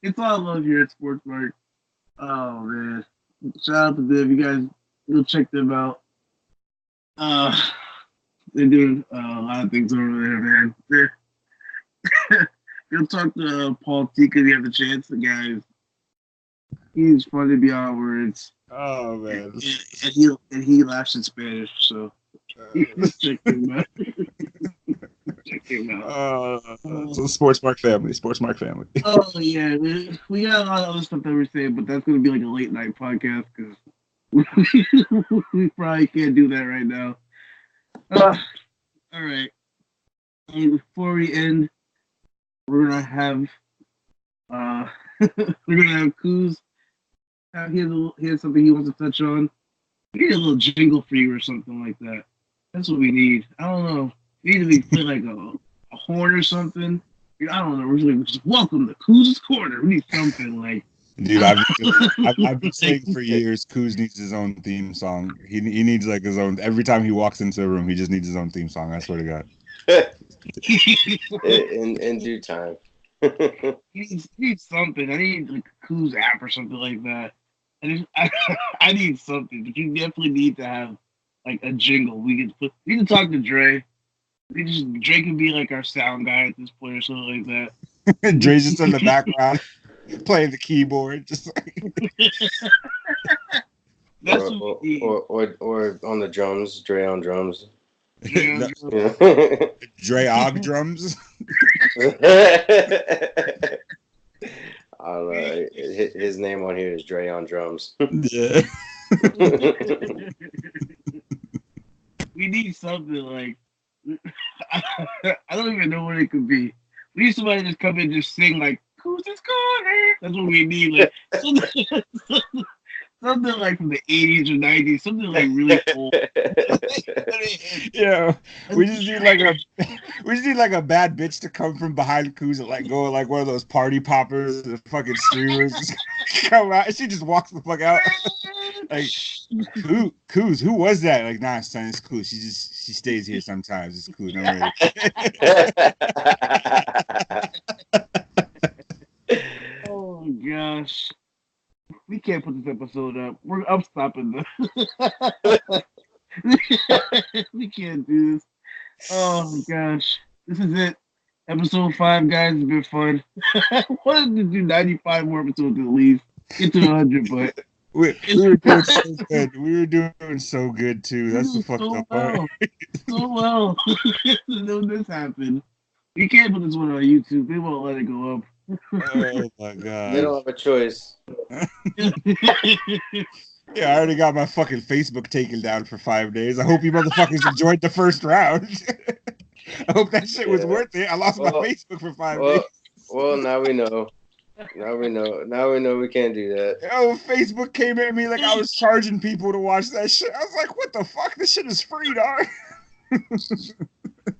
It's all love here at Sports Mark. Oh man. Shout out to them. You guys go check them out. They're doing a lot of things over there, man. Go talk to Paul Tika if you have the chance. The guy, he's funny beyond words. Oh man. And he laughs in Spanish, so check him out. Check him out. So Sports Mark family. Oh yeah, we got a lot of other stuff that we're saying, but that's gonna be like a late night podcast because we probably can't do that right now. All right. And before we end, we're gonna have Ciuz. He has something he wants to touch on. We need a little jingle for you or something like that. That's what we need. I don't know. We need to play like a horn or something. I don't know. We're just welcome to Ciuz's Corner. We need something like. Dude, I've been saying for years, Ciuz needs his own theme song. He needs like his own. Every time he walks into a room, he just needs his own theme song. I swear to God. in due time. He needs something. I need like a Ciuz app or something like that. I need something, but you definitely need to have like a jingle. We can talk to Dre. Dre can be like our sound guy at this point or something like that. Dre's just in the background playing the keyboard, just like. That's what we need. Or on the drums, Dre on drums. Yeah. Dre Og drums. I don't know. His name on here is Dre on drums. Yeah. We need something like I don't even know what it could be. We need somebody to just come in and just sing like Ciuz's Corner. That's what we need. Like something like from the 80s or 90s, something like really cool. Yeah, we just need like a bad bitch to come from behind Ciuz and like go like one of those party poppers, the fucking streamers just come out. She just walks the fuck out. Like Ciuz, who was that? Like, nah, son, it's Ciuz. She stays here sometimes. It's Ciuz. Oh gosh. We can't put this episode up. I'm stopping this. We can't do this. Oh my gosh. This is it. Episode 5, guys. It's been fun. I wanted to do 95 more episodes at least. Get to 100, but We were doing so good. We were doing so good too. That's the fucked so up part. So well. Then this happened. You can't put this one on YouTube. They won't let it go up. Oh my They god. don't have a choice. Yeah, I already got my fucking Facebook taken down for 5 days. I hope you motherfuckers enjoyed the first round. I hope that shit was Yeah. worth it. I lost my Well, Facebook for 5 days. Well, now we know. Now we know. Now we know we can't do that. Oh, Facebook came at me like I was charging people to watch that shit. I was like, what the fuck? This shit is free, dog.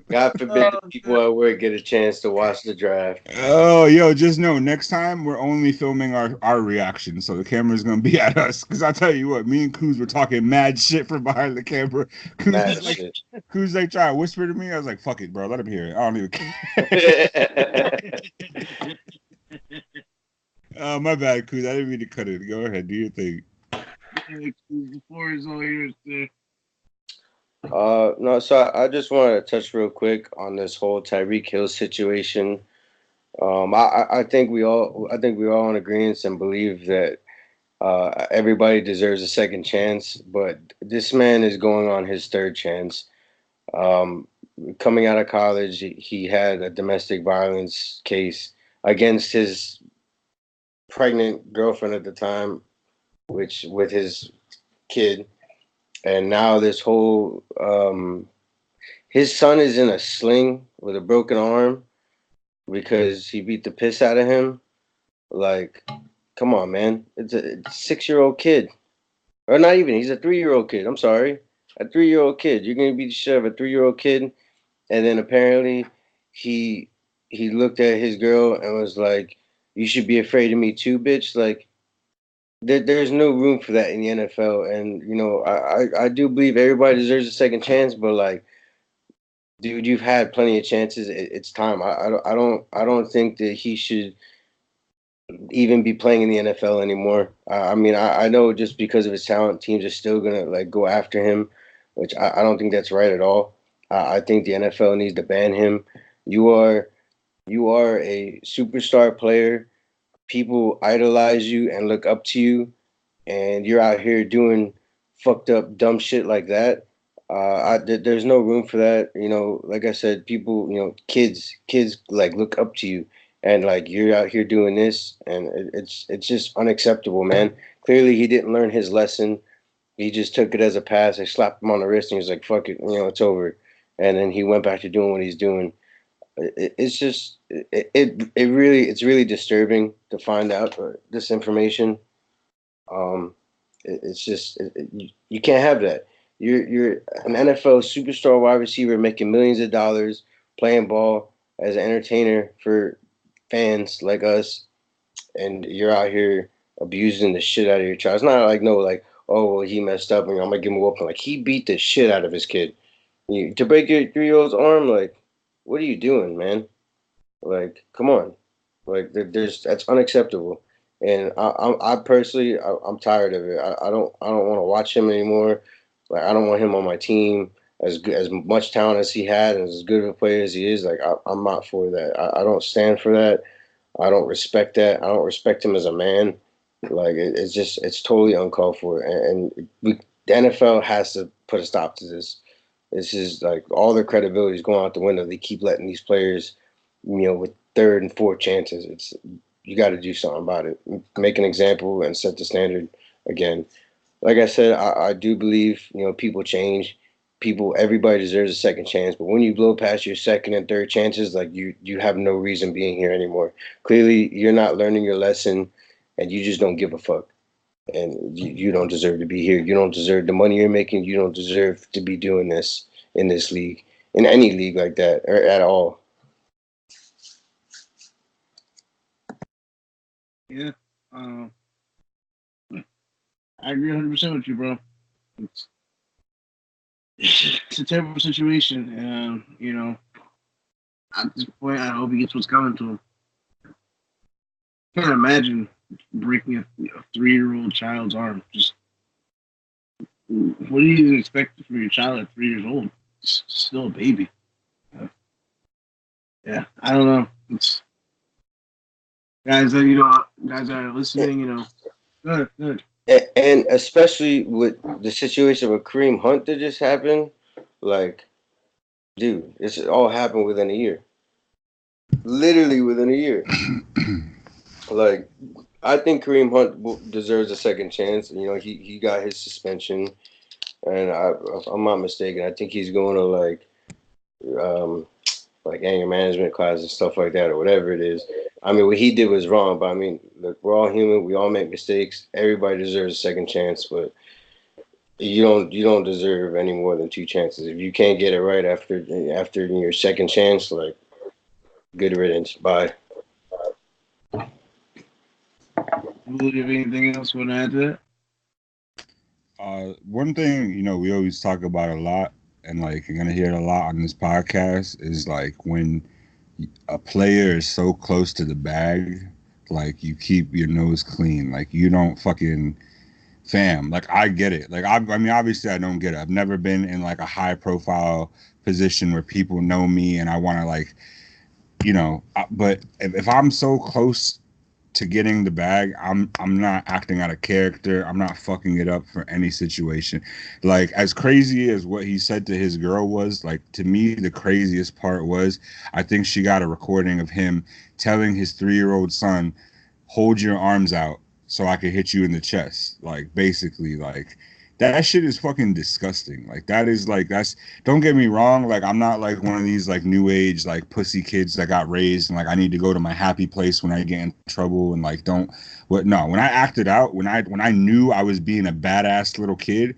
God forbid the people at work get a chance to watch the draft. Oh, yo, just know next time we're only filming our reaction, so the camera's gonna be at us. Cause I'll tell you what, me and Ciuz were talking mad shit from behind the camera. Mad shit. Ciuz like trying to whisper to me. I was like, "Fuck it, bro, let him hear it. I don't even care." My bad, Ciuz. I didn't mean to cut it. Go ahead, do your thing. The floor is all yours, sir. No, so I just wanted to touch real quick on this whole Tyreke Hill situation. I think we're all in agreement and believe that everybody deserves a second chance, but this man is going on his third chance. Coming out of college, he had a domestic violence case against his pregnant girlfriend at the time, which with his kid, and now this whole his son is in a sling with a broken arm because he beat the piss out of him. Like, come on, man. It's a 6-year-old kid. Or not even. He's a 3-year-old kid. I'm sorry. A 3-year-old kid. You're going to beat the shit out of a 3-year-old kid. And then apparently he looked at his girl and was like, you should be afraid of me too, bitch. Like, there's no room for that in the NFL. And, you know, I do believe everybody deserves a second chance, but, like, dude, you've had plenty of chances. It's time. I don't think that he should even be playing in the NFL anymore. I mean, I know just because of his talent, teams are still gonna like go after him, which I don't think that's right at all. I think the NFL needs to ban him. You are a superstar player. People idolize you and look up to you, and you're out here doing fucked up dumb shit like that. There's no room for that. You know, like I said, people, you know, kids like look up to you, and like you're out here doing this, and it's just unacceptable, man. Clearly, he didn't learn his lesson. He just took it as a pass. They slapped him on the wrist, and he was like, "Fuck it, you know, it's over." And then he went back to doing what he's doing. It's just it's really disturbing to find out this information. Um, it's just you can't have that. You're an NFL superstar wide receiver making millions of dollars playing ball as an entertainer for fans like us, and you're out here abusing the shit out of your child. It's not like no like oh well he messed up and I'm gonna give him a whooping. Like he beat the shit out of his kid. To break your 3-year-old's arm, like what are you doing, man? Like come on, like that's unacceptable. And I personally, I'm tired of it. I don't want to watch him anymore. Like I don't want him on my team. As good, as much talent as he had, and as good of a player as he is, like I'm not for that. I don't stand for that. I don't respect that. I don't respect him as a man. Like it's totally uncalled for. And the NFL has to put a stop to this. This is like all their credibility is going out the window. They keep letting these players, you know, with third and fourth chances. It's you got to do something about it. Make an example and set the standard again. Like I said, I do believe, you know, people change. Everybody deserves a second chance. But when you blow past your second and third chances, like you have no reason being here anymore. Clearly, you're not learning your lesson, and you just don't give a fuck. And you don't deserve to be here. You don't deserve the money you're making. You don't deserve to be doing this in this league, in any league like that, or at all. Yeah. I agree 100% with you, bro. It's a terrible situation. You know, at this point, I hope he gets what's coming to him. Can't imagine breaking a 3-year-old child's arm. Just what do you even expect from your child at 3 years old? It's still a baby. Yeah, I don't know. It's guys that are listening. You know, good. And especially with the situation with Kareem Hunt that just happened, like, dude, it's all happened within a year. Literally within a year. Like, I think Kareem Hunt deserves a second chance. You know, he got his suspension, and if I'm not mistaken, I think he's going to like anger management class and stuff like that, or whatever it is. I mean, what he did was wrong, but I mean, look, we're all human. We all make mistakes. Everybody deserves a second chance, but you don't deserve any more than two chances. If you can't get it right after your second chance, like, good riddance. Bye. Will you have anything else you want to add to that? One thing, we always talk about a lot, and like you're gonna hear it a lot on this podcast, is like when a player is so close to the bag, like you keep your nose clean, like you don't fucking fam. Like I get it. Like I mean, obviously I don't get it. I've never been in like a high profile position where people know me and I want to like, but if I'm so close to getting the bag, I'm not acting out of character. I'm not fucking it up for any situation. Like as crazy as what he said to his girl was, like to me the craziest part was I think she got a recording of him telling his 3-year-old son, "Hold your arms out so I could hit you in the chest." Like basically like that shit is fucking disgusting. Like that is like don't get me wrong, like I'm not like one of these like new age like pussy kids that got raised and like I need to go to my happy place when I get in trouble and like don't no, when I acted out, when I knew I was being a badass little kid,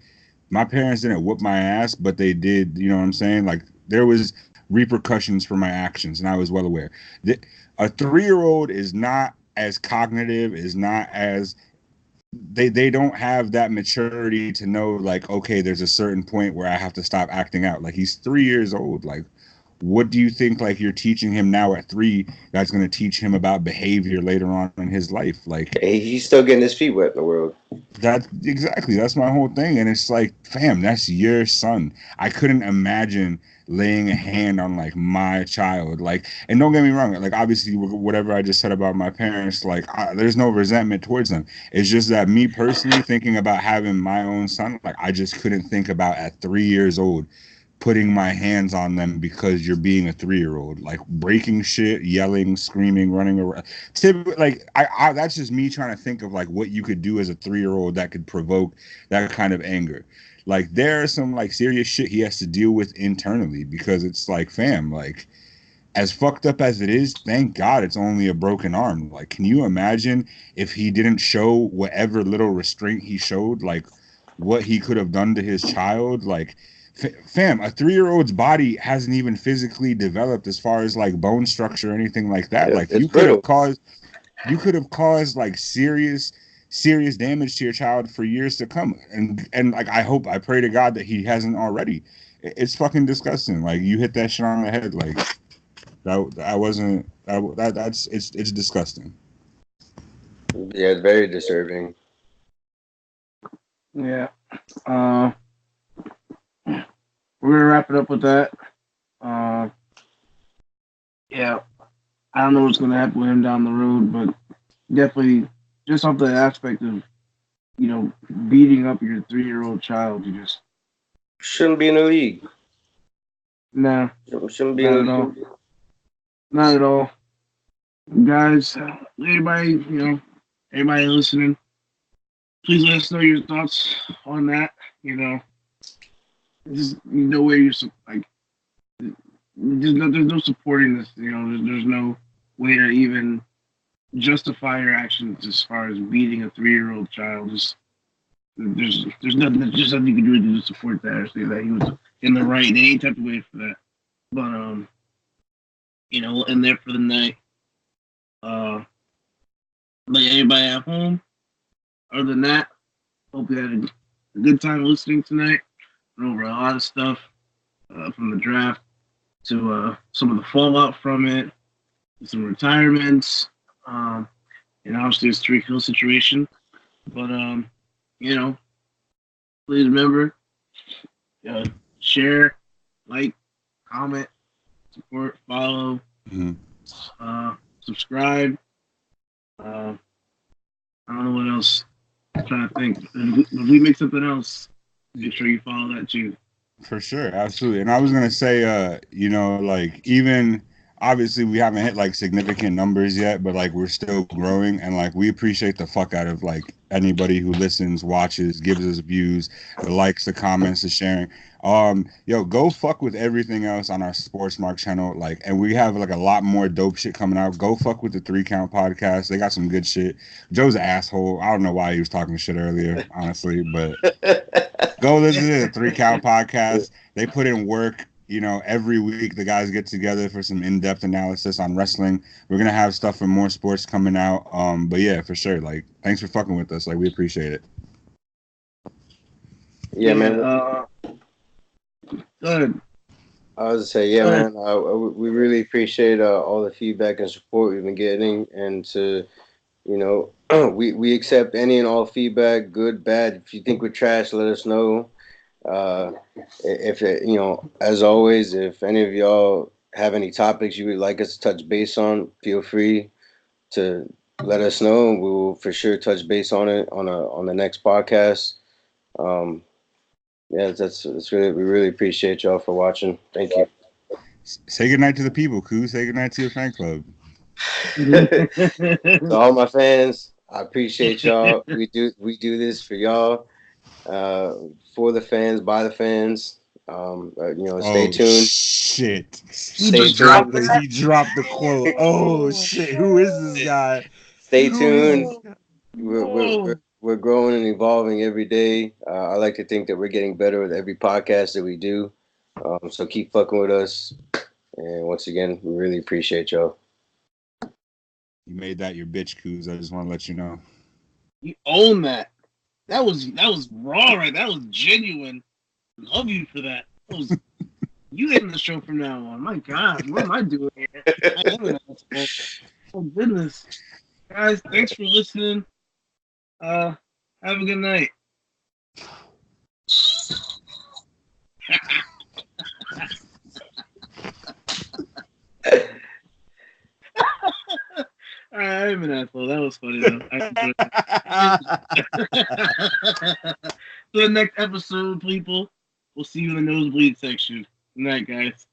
my parents didn't whoop my ass, but they did, you know what I'm saying? Like there was repercussions for my actions and I was well aware. A 3-year-old is not as cognitive, is not as they don't have that maturity to know like, okay, there's a certain point where I have to stop acting out. Like he's 3 years old. Like what do you think like you're teaching him now at 3 that's going to teach him about behavior later on in his life? Like He's still getting his feet wet in the world. That's my whole thing. And it's like, fam, that's your son. I couldn't imagine laying a hand on like my child. Like, and don't get me wrong, like obviously whatever I just said about my parents, like there's no resentment towards them. It's just that me personally thinking about having my own son, like I just couldn't think about at 3 years old putting my hands on them because you're being a 3-year-old, like breaking shit, yelling, screaming, running around. Like I that's just me trying to think of like what you could do as a 3-year-old that could provoke that kind of anger. Like there are some like serious shit he has to deal with internally because it's like, fam, like as fucked up as it is, thank God it's only a broken arm. Like, can you imagine if he didn't show whatever little restraint he showed, like what he could have done to his child? Like, fam, a 3-year-old's body hasn't even physically developed as far as like bone structure or anything like that. Yeah, like it's you could have brittle. caused like serious damage to your child for years to come. And like I pray to God that he hasn't already. It's fucking disgusting. Like you hit that shit on the head. Like that wasn't that's it's disgusting. Yeah, it's very disturbing. Yeah. Uh, we're gonna wrap it up with that. Uh, yeah. I don't know what's gonna happen with him down the road, but definitely just off the aspect of beating up your 3-year-old child. You just Shouldn't be in the league. nah, Shouldn't be in not the at all, league. not at all, guys. Everybody listening, please let us know your thoughts on that. Just where you're like. There's no supporting this. There's no way to even justify your actions as far as beating a 3-year-old child. There's nothing. There's just nothing you can do to support that or say that he was in the right in any type of way for that. But we'll end there for the night. But everybody at home. Other than that, hope you had a good time listening tonight. Went over a lot of stuff from the draft to some of the fallout from it, some retirements, and obviously this Tyreke Hill situation. But please remember, share, like, comment, support, follow, subscribe. I don't know what else. I'm trying to think. If we make something else, make sure you follow that too. For sure, absolutely. And I was gonna say, like even obviously we haven't hit like significant numbers yet, but like we're still growing, and like we appreciate the fuck out of like anybody who listens, watches, gives us views, the likes, the comments, the sharing. Go fuck with everything else on our Sports Mark channel, like, and we have like a lot more dope shit coming out. Go fuck with the 3 Count podcast. They got some good shit. Joe's an asshole. I don't know why he was talking shit earlier, honestly, but go listen to the 3 Count podcast. They put in work. Every week the guys get together for some in-depth analysis on wrestling. We're gonna have stuff for more sports coming out. But yeah, for sure. Like, thanks for fucking with us. Like, we appreciate it. Yeah, man. Go ahead. I was to say, yeah, man. We really appreciate all the feedback and support we've been getting, and we accept any and all feedback, good, bad. If you think we're trash, let us know. As always, if any of y'all have any topics you would like us to touch base on, feel free to let us know. We will for sure touch base on it on the next podcast. That's really, we really appreciate y'all for watching. Thank you. Say goodnight to the people, Ciuz. Say goodnight to your fan club. To all my fans, I appreciate y'all. We do this for y'all. For the fans, by the fans. Stay tuned. Shit. He dropped the quote. Oh shit. Who is this guy? Stay tuned. We're growing and evolving every day. I like to think that we're getting better with every podcast that we do. So keep fucking with us. And once again, we really appreciate y'all. You made that your bitch, Ciuz. I just want to let you know. You own that. That was raw, right? That was genuine. Love you for that. You in the show from now on. My God, what am I doing here? I am an asshole. Oh goodness, guys, thanks for listening. Have a good night. I'm an asshole. That was funny though. So the next episode, people, we'll see you in the nosebleed section. Good night, guys.